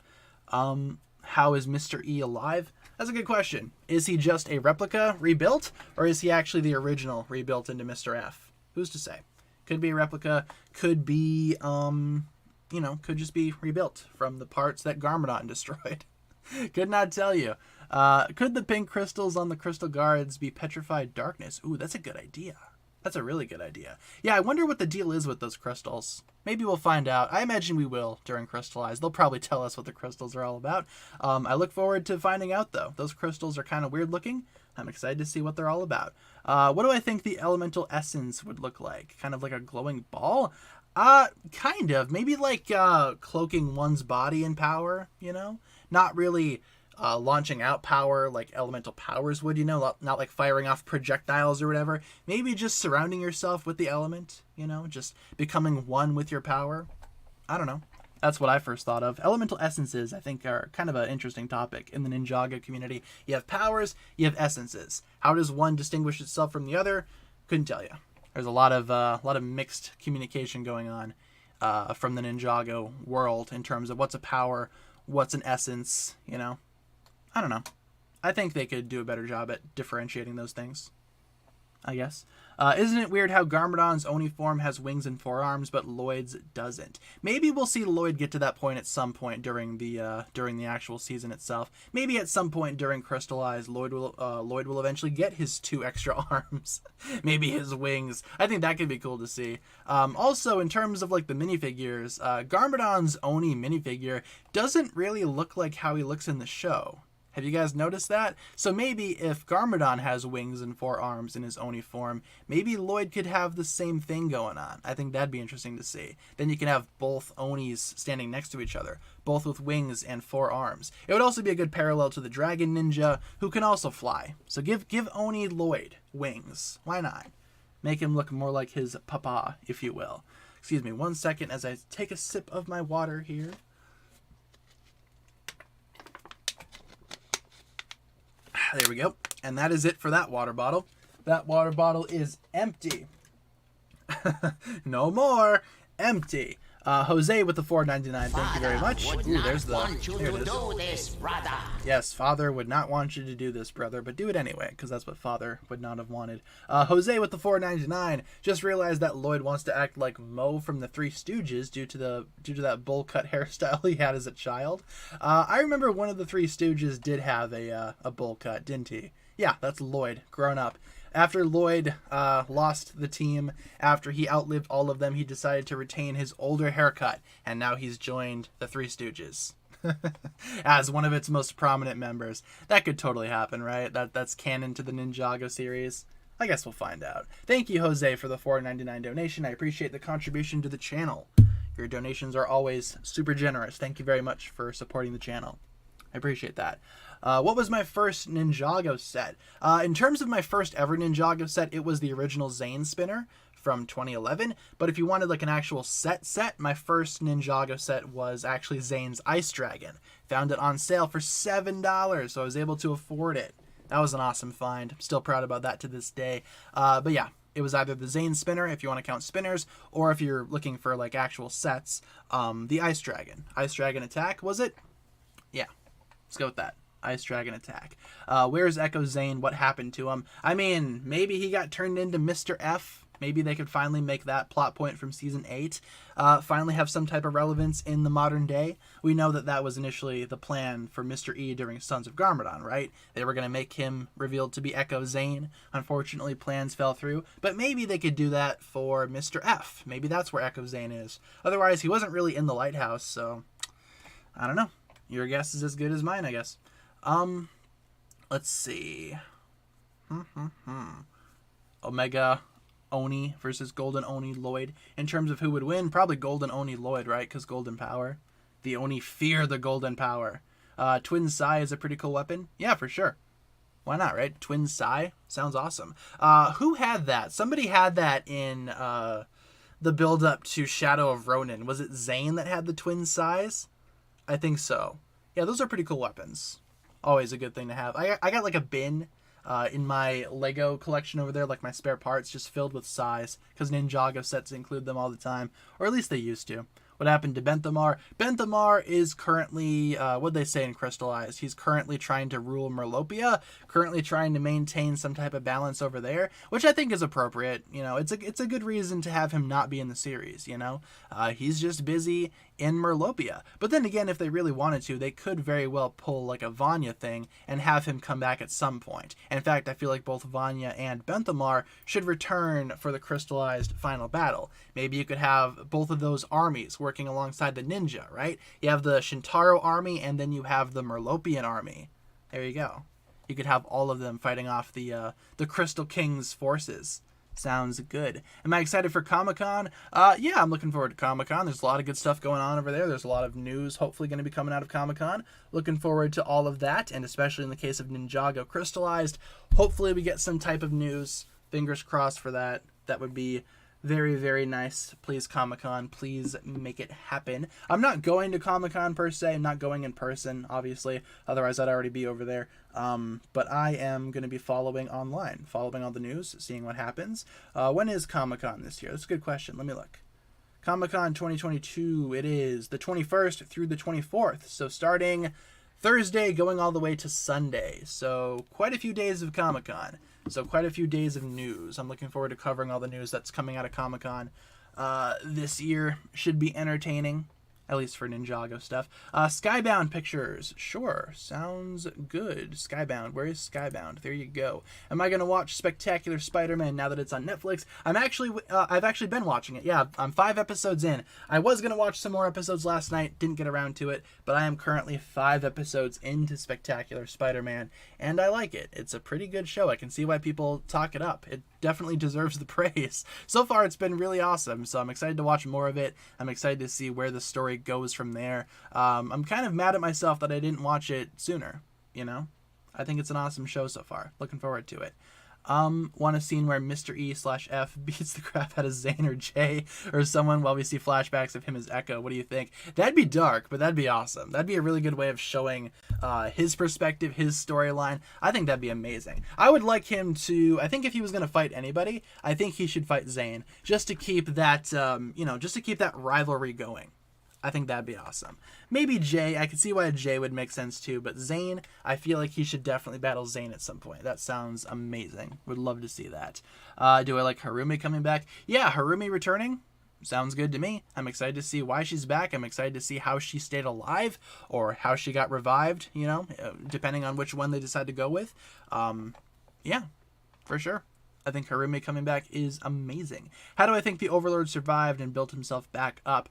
How is Mr. E alive? That's a good question. Is he just a replica rebuilt, or is he actually the original rebuilt into Mr. F? Who's to say? Could be a replica, could be, could just be rebuilt from the parts that Garmadon destroyed. Could not tell you. Could the pink crystals on the crystal guards be petrified darkness? Ooh, that's a good idea. That's a really good idea. Yeah, I wonder what the deal is with those crystals. Maybe we'll find out. I imagine we will during Crystallize. They'll probably tell us what the crystals are all about. I look forward to finding out, though. Those crystals are kind of weird looking. I'm excited to see what they're all about. What do I think the elemental essence would look like? Kind of like a glowing ball? Kind of. Maybe like cloaking one's body in power, you know? Not really launching out power like elemental powers would, not like firing off projectiles or whatever. Maybe just surrounding yourself with the element, just becoming one with your power. I don't know. That's what I first thought of. Elemental essences, I think, are kind of an interesting topic in the Ninjago community. You have powers, you have essences. How does one distinguish itself from the other? Couldn't tell you. There's a lot of mixed communication going on from the Ninjago world in terms of what's a power, what's an essence. I don't know. I think they could do a better job at differentiating those things, I guess. Isn't it weird how Garmadon's Oni form has wings and 4 arms, but Lloyd's doesn't? Maybe we'll see Lloyd get to that point at some point during the actual season itself. Maybe at some point during Crystallized, Lloyd will eventually get his 2 extra arms. Maybe his wings. I think that could be cool to see. Also, in terms of like the minifigures, Garmadon's Oni minifigure doesn't really look like how he looks in the show. Have you guys noticed that? So maybe if Garmadon has wings and 4 arms in his Oni form, maybe Lloyd could have the same thing going on. I think that'd be interesting to see. Then you can have both Onis standing next to each other, both with wings and 4 arms. It would also be a good parallel to the Dragon Ninja, who can also fly. So give Oni Lloyd wings. Why not? Make him look more like his papa, if you will. Excuse me 1 second as I take a sip of my water here. There we go. And that is it for that water bottle. That water bottle is empty. No more. Empty. Jose with the $4.99. Thank you very much. Ooh, there's the. There it is. Do this, brother. Yes, Father would not want you to do this, brother, but do it anyway, because that's what Father would not have wanted. Jose with the $4.99 just realized that Lloyd wants to act like Mo from the Three Stooges due to that bowl cut hairstyle he had as a child. I remember one of the Three Stooges did have a bowl cut, didn't he? Yeah, that's Lloyd, grown up. After Lloyd lost the team, after he outlived all of them, he decided to retain his older haircut, and now he's joined the Three Stooges as one of its most prominent members. That could totally happen, right? That's canon to the Ninjago series. I guess we'll find out. Thank you, Jose, for the $4.99 donation. I appreciate the contribution to the channel. Your donations are always super generous. Thank you very much for supporting the channel. I appreciate that. What was my first Ninjago set? In terms of my first ever Ninjago set, it was the original Zane spinner from 2011. But if you wanted like an actual set, my first Ninjago set was actually Zane's Ice Dragon. Found it on sale for $7, so I was able to afford it. That was an awesome find. I'm still proud about that to this day. But yeah, it was either the Zane spinner, if you want to count spinners, or if you're looking for like actual sets, the Ice Dragon. Ice Dragon Attack, was it? Yeah, let's go with that. Ice Dragon Attack. Where's Echo Zane? What happened to him? I mean, maybe he got turned into Mr. F. Maybe they could finally make that plot point from Season 8 finally have some type of relevance in the modern day. We know that was initially the plan for Mr. E during Sons of Garmadon, right? They were going to make him revealed to be Echo Zane. Unfortunately, plans fell through. But maybe they could do that for Mr. F. Maybe that's where Echo Zane is. Otherwise, he wasn't really in the lighthouse, so I don't know. Your guess is as good as mine, I guess. Let's see. Omega Oni versus Golden Oni Lloyd. In terms of who would win, probably Golden Oni Lloyd, right? Because Golden Power. The Oni fear the Golden Power. Twin Sai is a pretty cool weapon. Yeah, for sure. Why not, right? Twin Sai? Sounds awesome. Who had that? Somebody had that in the build-up to Shadow of Ronin. Was it Zane that had the Twin Sais? I think so. Yeah, those are pretty cool weapons. Always a good thing to have. I got like a bin in my Lego collection over there, like my spare parts, just filled with Sais, because Ninjago sets include them all the time, or at least they used to. What happened to Benthamar? Benthamar is currently, what'd they say in Crystallized? He's currently trying to rule Merlopia, currently trying to maintain some type of balance over there, which I think is appropriate. You know, it's a good reason to have him not be in the series, you know? He's just busy in Merlopia. But then again, if they really wanted to, they could very well pull like a Vanya thing and have him come back at some point. In fact, I feel like both Vanya and Benthamar should return for the Crystallized final battle. Maybe you could have both of those armies working alongside the ninja, right? You have the Shintaro army and then you have the Merlopian army. There you go. You could have all of them fighting off the Crystal King's forces. Sounds good. Am I excited for Comic-Con? Yeah, I'm looking forward to Comic-Con. There's a lot of good stuff going on over there. There's a lot of news hopefully going to be coming out of Comic-Con. Looking forward to all of that, and especially in the case of Ninjago Crystallized, hopefully we get some type of news. Fingers crossed for that. That would be very, very nice. Please, Comic-Con, please make it happen. I'm not going to Comic-Con per se. I'm not going in person, obviously. Otherwise, I'd already be over there. But I am going to be following online, following all the news, seeing what happens. When is Comic-Con this year? That's a good question. Let me look. Comic-Con 2022, it is the 21st through the 24th. So starting Thursday, going all the way to Sunday. So quite a few days of Comic-Con. So quite a few days of news. I'm looking forward to covering all the news that's coming out of Comic-Con this year. Should be entertaining, at least for Ninjago stuff. Skybound pictures. Sure, sounds good. Skybound. Where is Skybound? There you go. Am I going to watch Spectacular Spider-Man now that it's on Netflix? I've actually been watching it. Yeah, I'm 5 episodes in. I was going to watch some more episodes last night. Didn't get around to it. But I am currently 5 episodes into Spectacular Spider-Man. And I like it. It's a pretty good show. I can see why people talk it up. It definitely deserves the praise. So far, it's been really awesome. So I'm excited to watch more of it. I'm excited to see where the story goes from there. I'm kind of mad at myself that I didn't watch it sooner, you know? I think it's an awesome show so far. Looking forward to it. Want a scene where Mr. E/F beats the crap out of Zane or Jay or someone while we see flashbacks of him as Echo. What do you think? That'd be dark, but that'd be awesome. That'd be a really good way of showing his perspective, his storyline. I think that'd be amazing. I would like him to, I think if he was going to fight anybody, I think he should fight Zane just to keep that, just to keep that rivalry going. I think that'd be awesome. Maybe Jay. I could see why Jay would make sense too, but Zane, I feel like he should definitely battle Zane at some point. That sounds amazing. Would love to see that. Do I like Harumi coming back? Yeah, Harumi returning. Sounds good to me. I'm excited to see why she's back. I'm excited to see how she stayed alive or how she got revived, depending on which one they decide to go with. Yeah, for sure. I think Harumi coming back is amazing. How do I think the Overlord survived and built himself back up?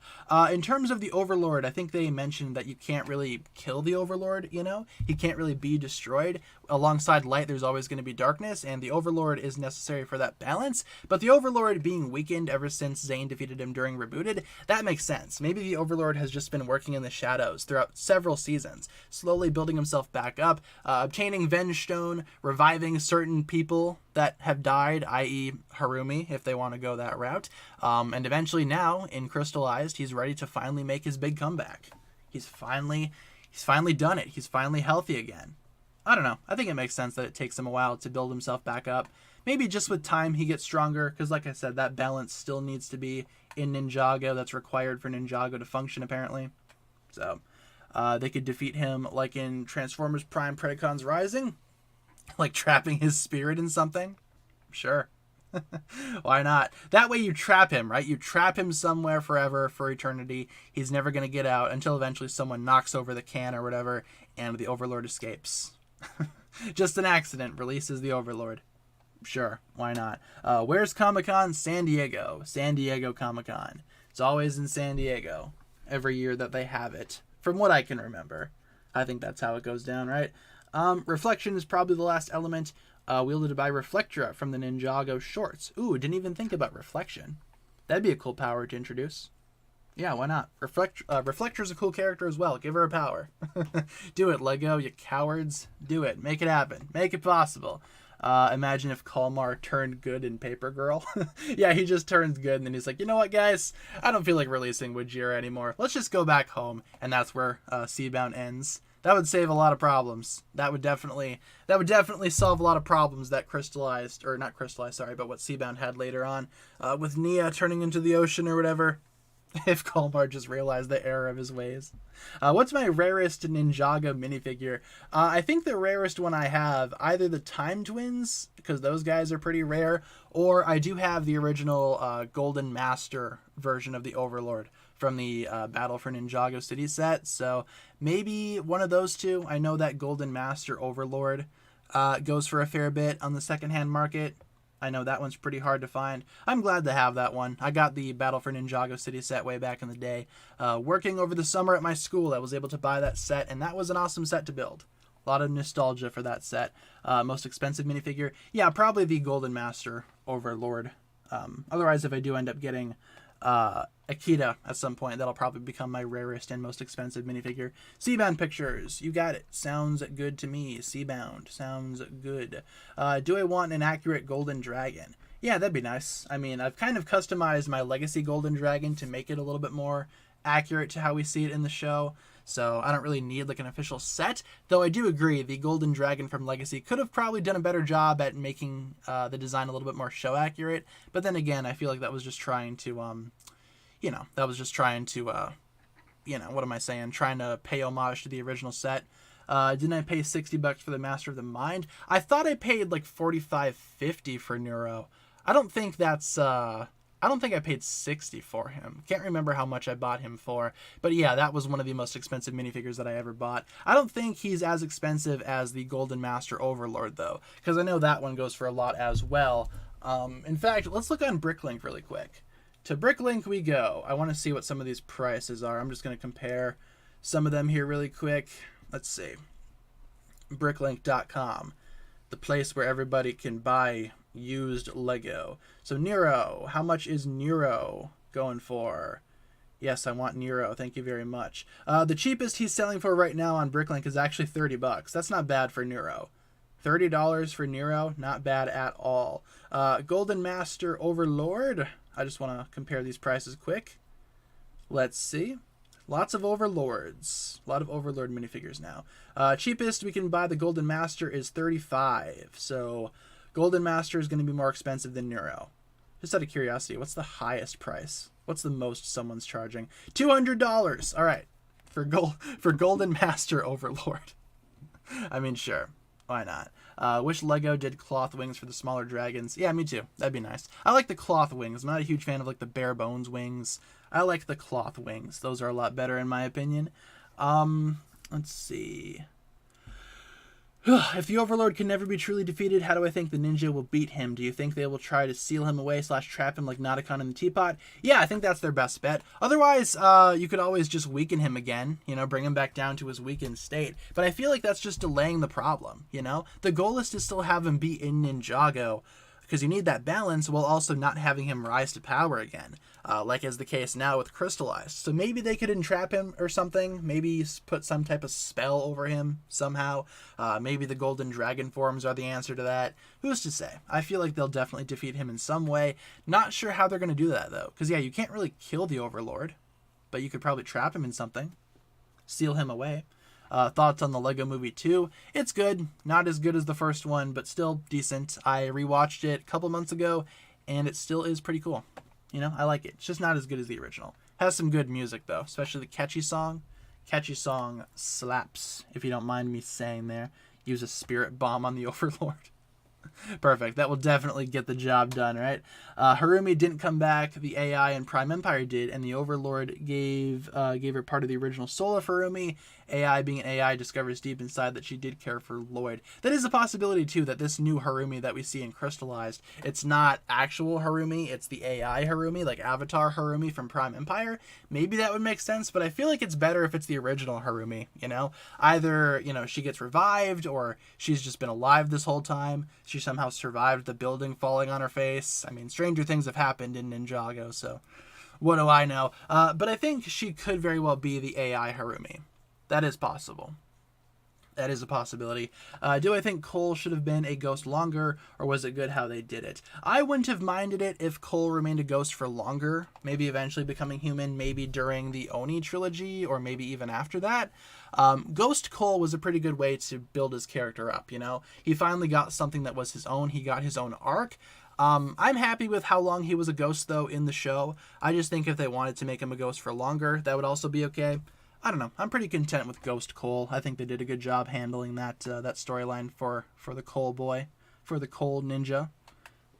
In terms of the Overlord, I think they mentioned that you can't really kill the Overlord, He can't really be destroyed. Alongside light, there's always going to be darkness, and the Overlord is necessary for that balance. But the Overlord being weakened ever since Zane defeated him during Rebooted, that makes sense. Maybe the Overlord has just been working in the shadows throughout several seasons, slowly building himself back up, obtaining Venge Stone, reviving certain people that have died, i.e. Harumi, if they want to go that route. And eventually now, in Crystallized, he's ready to finally make his big comeback. He's finally done it. He's finally healthy again. I don't know. I think it makes sense that it takes him a while to build himself back up. Maybe just with time he gets stronger, because like I said, that balance still needs to be in Ninjago. That's required for Ninjago to function, apparently. So, they could defeat him like in Transformers Prime Predacons Rising. Like trapping his spirit in something? Sure. Why not? That way you trap him, right? You trap him somewhere forever, for eternity. He's never going to get out until eventually someone knocks over the can or whatever, and the Overlord escapes. Just an accident releases the Overlord. Sure, why not? Where's Comic-Con? San Diego. San Diego Comic-Con. It's always in San Diego. Every year that they have it. From what I can remember. I think that's how it goes down, right? Reflection is probably the last element, wielded by Reflectra from the Ninjago shorts. Ooh, didn't even think about Reflection. That'd be a cool power to introduce. Yeah, why not? Reflectra's a cool character as well. Give her a power. Do it, Lego, you cowards. Do it. Make it happen. Make it possible. Imagine if Kalmar turned good in Paper Girl. Yeah, he just turns good, and then he's like, you know what, guys? I don't feel like releasing Wajira anymore. Let's just go back home. And that's where Seabound ends. That would save a lot of problems. That would definitely solve a lot of problems that what Seabound had later on with Nia turning into the ocean or whatever. If Kalmar just realized the error of his ways. What's my rarest Ninjago minifigure? I think the rarest one I have, either the Time Twins, because those guys are pretty rare, or I do have the original Golden Master version of the Overlord from the Battle for Ninjago City set. So maybe one of those two. I know that Golden Master Overlord goes for a fair bit on the secondhand market. I know that one's pretty hard to find. I'm glad to have that one. I got the Battle for Ninjago City set way back in the day. Working over the summer at my school, I was able to buy that set, and that was an awesome set to build. A lot of nostalgia for that set. Most expensive minifigure. Yeah, probably the Golden Master Overlord. Otherwise, if I do end up getting Akita at some point, that'll probably become my rarest and most expensive minifigure. Skybound Pictures, you got it. Sounds good to me. Skybound, sounds good. Do I want an accurate golden dragon? Yeah, that'd be nice. I mean, I've kind of customized my Legacy Golden Dragon to make it a little bit more accurate to how we see it in the show. So I don't really need like an official set, though I do agree the Golden Dragon from Legacy could have probably done a better job at making the design a little bit more show accurate. But then again, I feel like that was just trying to, what am I saying? Trying to pay homage to the original set. Didn't I pay $60 for the Master of the Mind? I thought I paid like $45.50 for Neuro. I don't think I paid $60 for him. Can't remember how much I bought him for. But yeah, that was one of the most expensive minifigures that I ever bought. I don't think he's as expensive as the Golden Master Overlord, though, because I know that one goes for a lot as well. In fact, let's look on Bricklink really quick. To Bricklink we go. I want to see what some of these prices are. I'm just going to compare some of them here really quick. Let's see. Bricklink.com, the place where everybody can buy used Lego. So Nero, how much is Nero going for? Yes, I want Nero. Thank you very much. The cheapest he's selling for right now on Bricklink is actually $30. That's not bad for Nero. $30 for Nero, not bad at all. Golden Master Overlord. I just want to compare these prices quick. Let's see. Lots of Overlords. A lot of Overlord minifigures now. Cheapest we can buy the Golden Master is $35. So Golden Master is going to be more expensive than Nero. Just out of curiosity, what's the highest price? What's the most someone's charging? $200. All right, for Golden Master Overlord. I mean, sure, why not? Wish Lego did cloth wings for the smaller dragons. Yeah, me too. That'd be nice. I like the cloth wings. I'm not a huge fan of like the bare bones wings. I like the cloth wings. Those are a lot better in my opinion. Let's see. If the Overlord can never be truly defeated, how do I think the ninja will beat him? Do you think they will try to seal him away / trap him like Nauticon in the teapot? Yeah, I think that's their best bet. Otherwise, you could always just weaken him again, bring him back down to his weakened state. But I feel like that's just delaying the problem, The goal is to still have him be in Ninjago, because you need that balance while also not having him rise to power again, like is the case now with Crystallized. So maybe they could entrap him or something, maybe put some type of spell over him somehow. Maybe the Golden Dragon forms are the answer to that. Who's to say? I feel like they'll definitely defeat him in some way. Not sure how they're going to do that, though, because, yeah, you can't really kill the Overlord, but you could probably trap him in something, seal him away. Thoughts on the Lego Movie 2? It's good. Not as good as the first one, but still decent. I rewatched it a couple months ago, and it still is pretty cool. I like it. It's just not as good as the original. Has some good music, though, especially the catchy song. Catchy song slaps, if you don't mind me saying there. Use a spirit bomb on the Overlord. Perfect. That will definitely get the job done, right? Harumi didn't come back. The AI in Prime Empire did, and the Overlord gave her part of the original soul of Harumi. AI, being an AI, discovers deep inside that she did care for Lloyd. That is a possibility, too, that this new Harumi that we see in Crystallized, it's not actual Harumi, it's the AI Harumi, like Avatar Harumi from Prime Empire. Maybe that would make sense, but I feel like it's better if it's the original Harumi, Either, she gets revived, or she's just been alive this whole time. She somehow survived the building falling on her face. I mean, stranger things have happened in Ninjago, so what do I know? But I think she could very well be the AI Harumi. That is possible. That is a possibility. Do I think Cole should have been a ghost longer, or was it good how they did it? I wouldn't have minded it if Cole remained a ghost for longer, maybe eventually becoming human, maybe during the Oni trilogy, or maybe even after that. Ghost Cole was a pretty good way to build his character up, He finally got something that was his own. He got his own arc. I'm happy with how long he was a ghost, though, in the show. I just think if they wanted to make him a ghost for longer, that would also be okay. I don't know. I'm pretty content with Ghost Cole. I think they did a good job handling that storyline for the Cole boy, for the Cole ninja,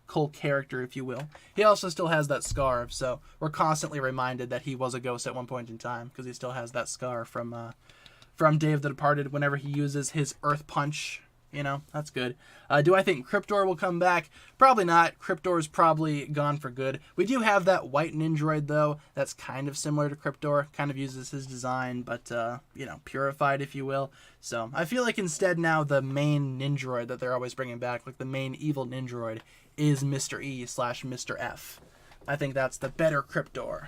Cole character, if you will. He also still has that scar, so we're constantly reminded that he was a ghost at one point in time, because he still has that scar from Day of the Departed whenever he uses his Earth Punch You know, that's good. Do I think Cryptor will come back? Probably not. Cryptor's probably gone for good. We do have that white Ninjroid, though. That's kind of similar to Cryptor. Kind of uses his design, but, you know, purified, if you will. So I feel like instead now the main Ninjroid that they're always bringing back, like the main evil Ninjroid, is Mr. E/Mr. F. I think that's the better Cryptor.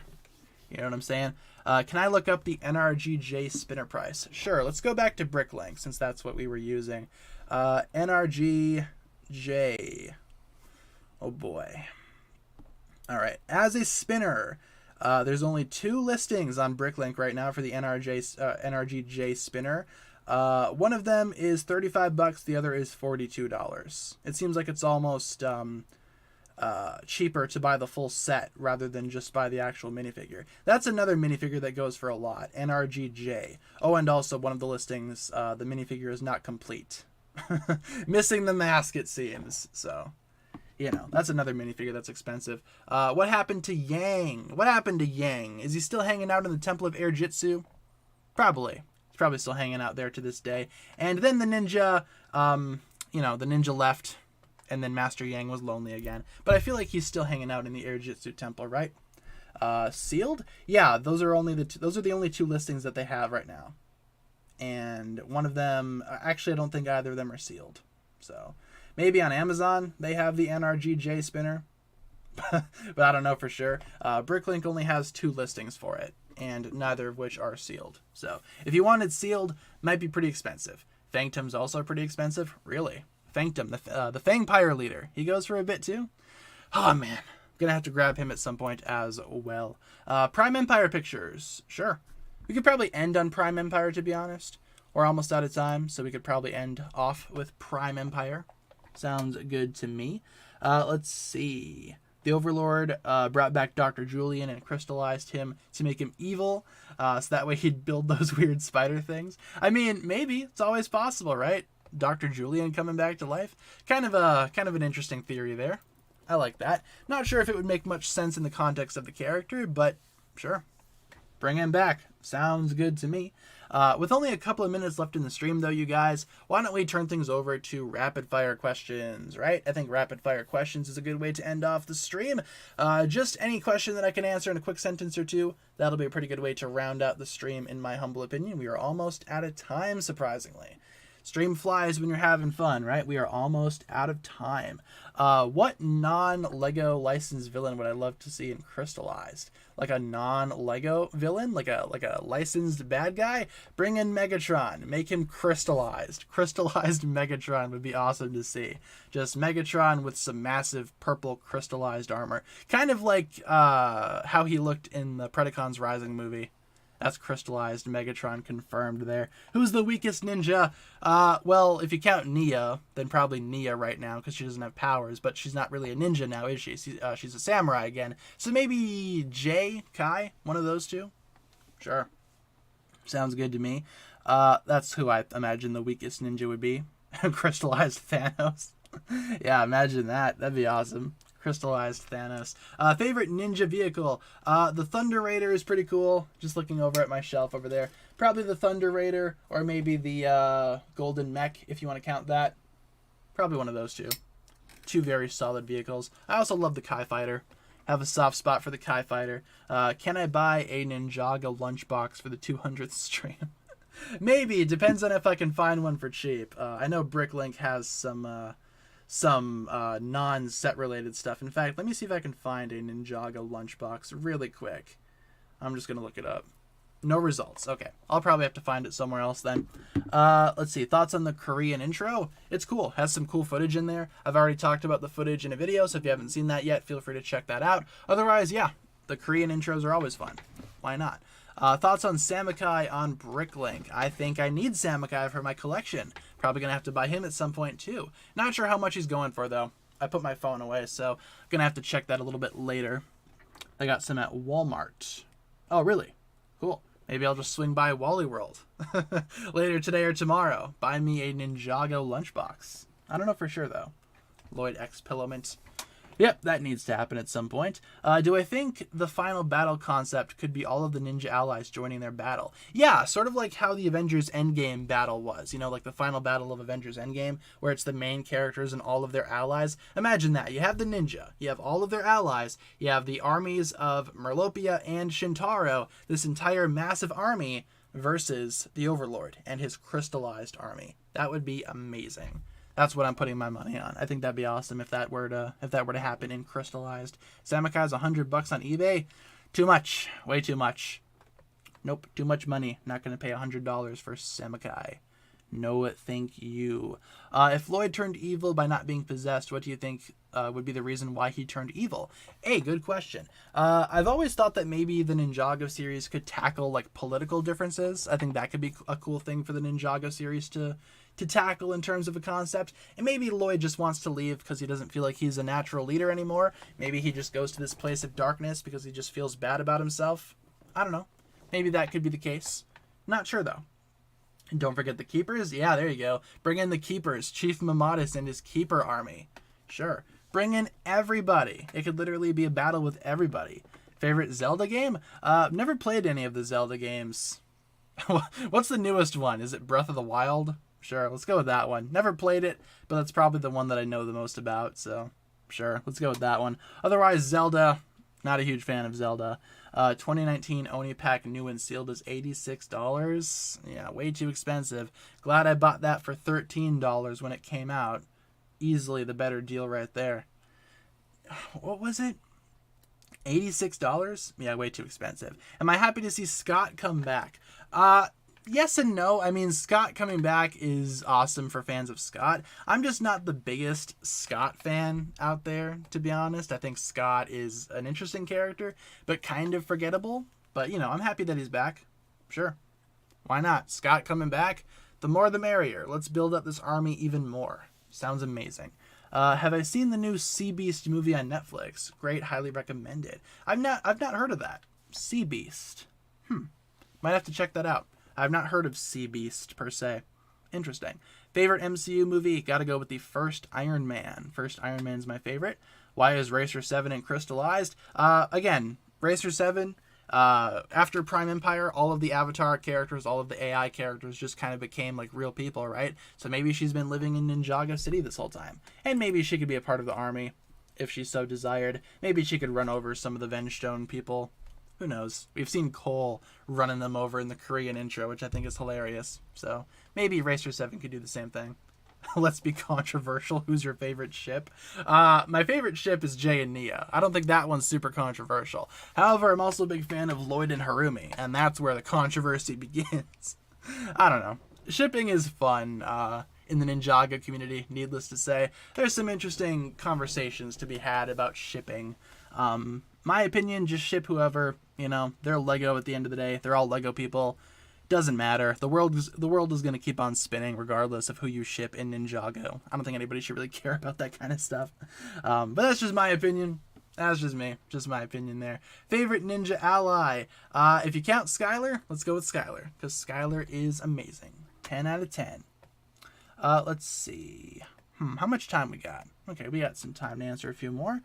You know what I'm saying? Can I look up the NRGJ spinner price? Sure, let's go back to Bricklink, since that's what we were using. NRGJ. Oh boy. Alright, as a spinner, there's only 2 listings on Bricklink right now for the NRGJ spinner. One of them is $35, the other is $42. It seems like it's almost cheaper to buy the full set rather than just buy the actual minifigure. That's another minifigure that goes for a lot, NRGJ. Oh, and also one of the listings, the minifigure is not complete. Missing the mask, it seems. So, you know, that's another minifigure that's expensive. What happened to Yang? What happened to Yang? Is he still hanging out in the Temple of Air Jitsu? Probably. He's probably still hanging out there to this day. And then the ninja, you know, the ninja left, and then Master Yang was lonely again. But I feel like he's still hanging out in the Air Jitsu Temple, right? Sealed? Yeah, those are the only 2 listings that they have right now. And one of them, actually I don't think either of them are sealed. So maybe on Amazon they have the NRGJ spinner, but I don't know for sure. Bricklink only has 2 listings for it, and neither of which are sealed. So if you wanted sealed, might be pretty expensive. Phantom's also pretty expensive. Really? Phantom, the Fangpire leader. He goes for a bit too. Oh man, I'm gonna have to grab him at some point as well. Prime Empire Pictures. Sure. We could probably end on Prime Empire, to be honest. We're almost out of time, so we could probably end off with Prime Empire. Sounds good to me. Let's see. The Overlord brought back Dr. Julian and crystallized him to make him evil, so that way he'd build those weird spider things. I mean, maybe. It's always possible, right? Dr. Julian coming back to life. Kind of an interesting theory there. I like that. Not sure if it would make much sense in the context of the character, but sure. Bring him back. Sounds good to me. With only a couple of minutes left in the stream, though, you guys, why don't we turn things over to rapid fire questions, right? I think rapid fire questions is a good way to end off the stream. Just any question that I can answer in a quick sentence or 2, that'll be a pretty good way to round out the stream, in my humble opinion. We are almost out of time, surprisingly. Stream flies when you're having fun, right? We are almost out of time. What non-Lego licensed villain would I love to see in crystallized? Like a non-Lego villain? Like a licensed bad guy? Bring in Megatron. Make him crystallized. Crystallized Megatron would be awesome to see. Just Megatron with some massive purple crystallized armor. Kind of like how he looked in the Predacons Rising movie. That's crystallized Megatron confirmed there. Who's the weakest ninja? Well, if you count Nia, then probably Nia right now, because she doesn't have powers, but she's not really a ninja now, is she? She's a samurai again. So maybe Kai, one of those 2? Sure. Sounds good to me. That's who I imagine the weakest ninja would be. Crystallized Thanos. Yeah, imagine that. That'd be awesome. Crystallized Thanos. Favorite ninja vehicle? The Thunder Raider is pretty cool. Just looking over at my shelf over there. Probably the Thunder Raider, or maybe the Golden Mech, if you want to count that. Probably one of those 2. 2 very solid vehicles. I also love the Kai Fighter. Have a soft spot for the Kai Fighter. Can I buy a Ninjago lunchbox for the 200th stream? Maybe. Depends on if I can find one for cheap. I know Bricklink has some non-set related stuff. In fact, let me see if I can find a Ninjago lunchbox really quick. I'm just going to look it up. No results. Okay. I'll probably have to find it somewhere else then. Let's see. Thoughts on the Korean intro? It's cool. Has some cool footage in there. I've already talked about the footage in a video, so if you haven't seen that yet, feel free to check that out. Otherwise, yeah, the Korean intros are always fun. Why not? Thoughts on Samukai on Bricklink? I think I need Samukai for my collection. Probably going to have to buy him at some point too. Not sure how much he's going for though. I put my phone away, so I'm going to have to check that a little bit later. I got some at Walmart. Oh, really? Cool. Maybe I'll just swing by Wally World later today or tomorrow. Buy me a Ninjago lunchbox. I don't know for sure though. Lloyd X Pillowmint. Yep, that needs to happen at some point. Do I think the final battle concept could be all of the ninja allies joining their battle? Yeah, sort of like how the Avengers Endgame battle was. You know, like the final battle of Avengers Endgame, where it's the main characters and all of their allies. Imagine that. You have the ninja, you have all of their allies, you have the armies of Merlopia and Shintaro, this entire massive army versus the Overlord and his crystallized army. That would be amazing. That's what I'm putting my money on. I think that'd be awesome if that were to happen in crystallized. Samakai's $100 on eBay. Too much. Way too much. Nope. Too much money. Not going to pay $100 for Samakai. No, thank you. If Lloyd turned evil by not being possessed, what do you think would be the reason why he turned evil? Hey, good question. I've always thought that maybe the Ninjago series could tackle like political differences. I think that could be a cool thing for the Ninjago series to tackle in terms of a concept. And maybe Lloyd just wants to leave because he doesn't feel like he's a natural leader anymore. Maybe he just goes to this place of darkness because he just feels bad about himself. I don't know. Maybe that could be the case. Not sure though. And don't forget the Keepers. Yeah, there you go. Bring in the Keepers. Chief Mamatis and his Keeper army. Sure. Bring in everybody. It could literally be a battle with everybody. Favorite Zelda game? Never played any of the Zelda games. What's the newest one? Is it Breath of the Wild? Sure, let's go with that one. Never played it, but that's probably the one that I know the most about, so sure, let's go with that one. Otherwise, Zelda, not a huge fan of Zelda. 2019 Oni Pack new and sealed is $86. Yeah, way too expensive. Glad I bought that for $13 when it came out. Easily the better deal right there. What was it? $86? Yeah, way too expensive. Am I happy to see Scott come back? Yes and no. I mean, Scott coming back is awesome for fans of Scott. I'm just not the biggest Scott fan out there, to be honest. I think Scott is an interesting character, but kind of forgettable. But, you know, I'm happy that he's back. Sure. Why not? Scott coming back, the more the merrier. Let's build up this army even more. Sounds amazing. Have I seen the new Sea Beast movie on Netflix? Great, highly recommended. I've not heard of that. Sea Beast. Might have to check that out. I've not heard of Sea Beast per se. Interesting. Favorite MCU movie? Gotta go with the first Iron Man. First Iron Man's my favorite. Why is Racer 7 and Crystallized? Again, Racer 7, after Prime Empire, all of the Avatar characters, all of the AI characters just kind of became like real people, right? So maybe she's been living in Ninjago City this whole time. And maybe she could be a part of the army if she so desired. Maybe she could run over some of the Vengestone people. Who knows? We've seen Cole running them over in the Korean intro, which I think is hilarious. So maybe Racer 7 could do the same thing. Let's be controversial. Who's your favorite ship? My favorite ship is Jay and Nia. I don't think that one's super controversial. However, I'm also a big fan of Lloyd and Harumi, and that's where the controversy begins. I don't know. Shipping is fun in the Ninjago community, needless to say. There's some interesting conversations to be had about shipping. My opinion, just ship whoever, you know, they're Lego at the end of the day. They're all Lego people. Doesn't matter. The world is going to keep on spinning regardless of who you ship in Ninjago. I don't think anybody should really care about that kind of stuff. But that's just my opinion. That's just me. Just my opinion there. Favorite ninja ally? If you count Skylar, let's go with Skylar, because Skylar is amazing. 10 out of 10. Let's see. How much time we got? Okay, we got some time to answer a few more.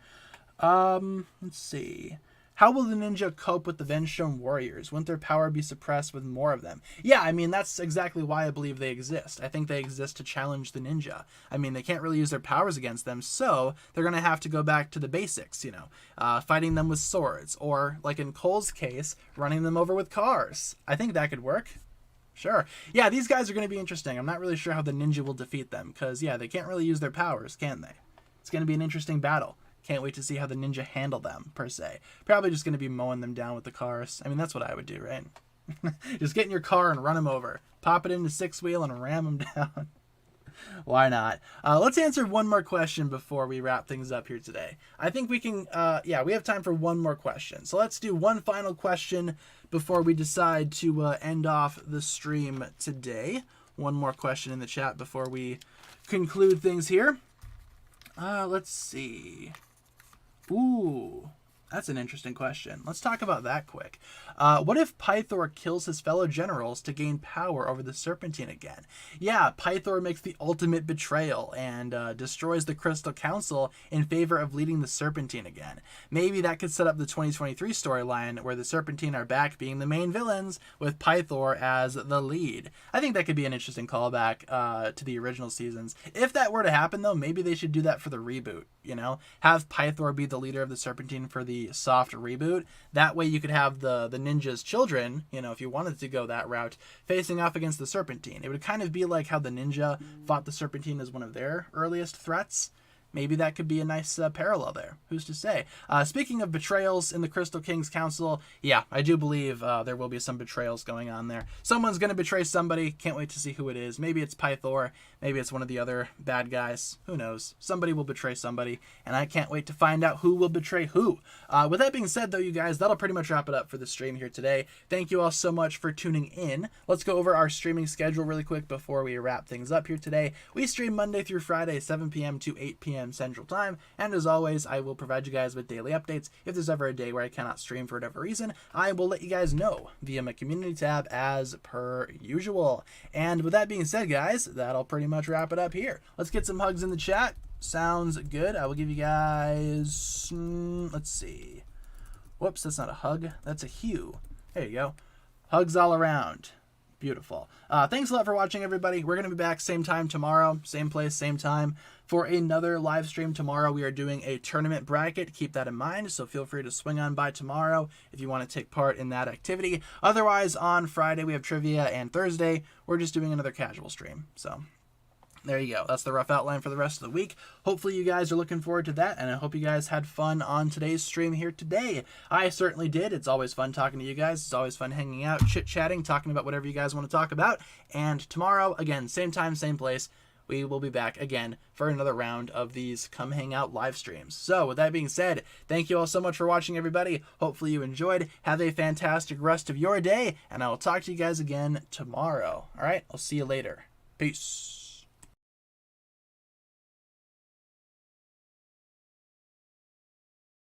Let's see. How will the ninja cope with the Vengestone warriors? Won't their power be suppressed with more of them? Yeah, I mean, that's exactly why I believe they exist. I think they exist to challenge the ninja. I mean, they can't really use their powers against them, so they're going to have to go back to the basics, you know, fighting them with swords, or, like in Cole's case, running them over with cars. I think that could work. Sure. Yeah, these guys are going to be interesting. I'm not really sure how the ninja will defeat them, because, yeah, they can't really use their powers, can they? It's going to be an interesting battle. Can't wait to see how the ninja handle them, per se. Probably just going to be mowing them down with the cars. I mean, that's what I would do, right? Just get in your car and run them over. Pop it into six-wheel and ram them down. Why not? Let's answer one more question before we wrap things up here today. I think we can, we have time for one more question. So let's do one final question before we decide to end off the stream today. One more question in the chat before we conclude things here. Let's see. Ooh, That's an interesting question. Let's talk about that quick. What if Pythor kills his fellow generals to gain power over the Serpentine again? Yeah, Pythor makes the ultimate betrayal and destroys the Crystal Council in favor of leading the Serpentine again. Maybe that could set up the 2023 storyline where the Serpentine are back being the main villains with Pythor as the lead. I think that could be an interesting callback to the original seasons. If that were to happen, though, maybe they should do that for the reboot. Have Pythor be the leader of the Serpentine for the soft reboot. That way you could have the ninja's children, if you wanted to go that route, facing off against the Serpentine. It would kind of be like how the ninja fought the Serpentine as one of their earliest threats. Maybe that could be a nice parallel there. Who's to say? Speaking of betrayals in the Crystal King's Council, yeah, I do believe there will be some betrayals going on there. Someone's going to betray somebody. Can't wait to see who it is. Maybe it's Pythor. Maybe it's one of the other bad guys. Who knows? Somebody will betray somebody, and I can't wait to find out who will betray who. With that being said, though, you guys, that'll pretty much wrap it up for the stream here today. Thank you all so much for tuning in. Let's go over our streaming schedule really quick before we wrap things up here today. We stream Monday through Friday, 7 p.m. to 8 p.m. Central Time, and as always, I will provide you guys with daily updates. If there's ever a day where I cannot stream for whatever reason, I will let you guys know via my community tab as per usual. And with that being said, guys, that'll pretty much wrap it up here. Let's get some hugs in the chat. Sounds good. I will give you guys, let's see. Whoops, that's not a hug. That's a hue. There you go. Hugs all around. Beautiful. Thanks a lot for watching, everybody. We're going to be back same time tomorrow, same place, same time, for another live stream tomorrow. We are doing a tournament bracket. Keep that in mind, so feel free to swing on by tomorrow if you want to take part in that activity. Otherwise, on Friday, we have trivia, and Thursday, we're just doing another casual stream. So there you go. That's the rough outline for the rest of the week. Hopefully you guys are looking forward to that, and I hope you guys had fun on today's stream here today. I certainly did. It's always fun talking to you guys. It's always fun hanging out, chit-chatting, talking about whatever you guys want to talk about. And tomorrow, again, same time, same place, we will be back again for another round of these Come Hang Out live streams. So with that being said, thank you all so much for watching, everybody. Hopefully you enjoyed. Have a fantastic rest of your day, and I will talk to you guys again tomorrow. All right, I'll see you later. Peace.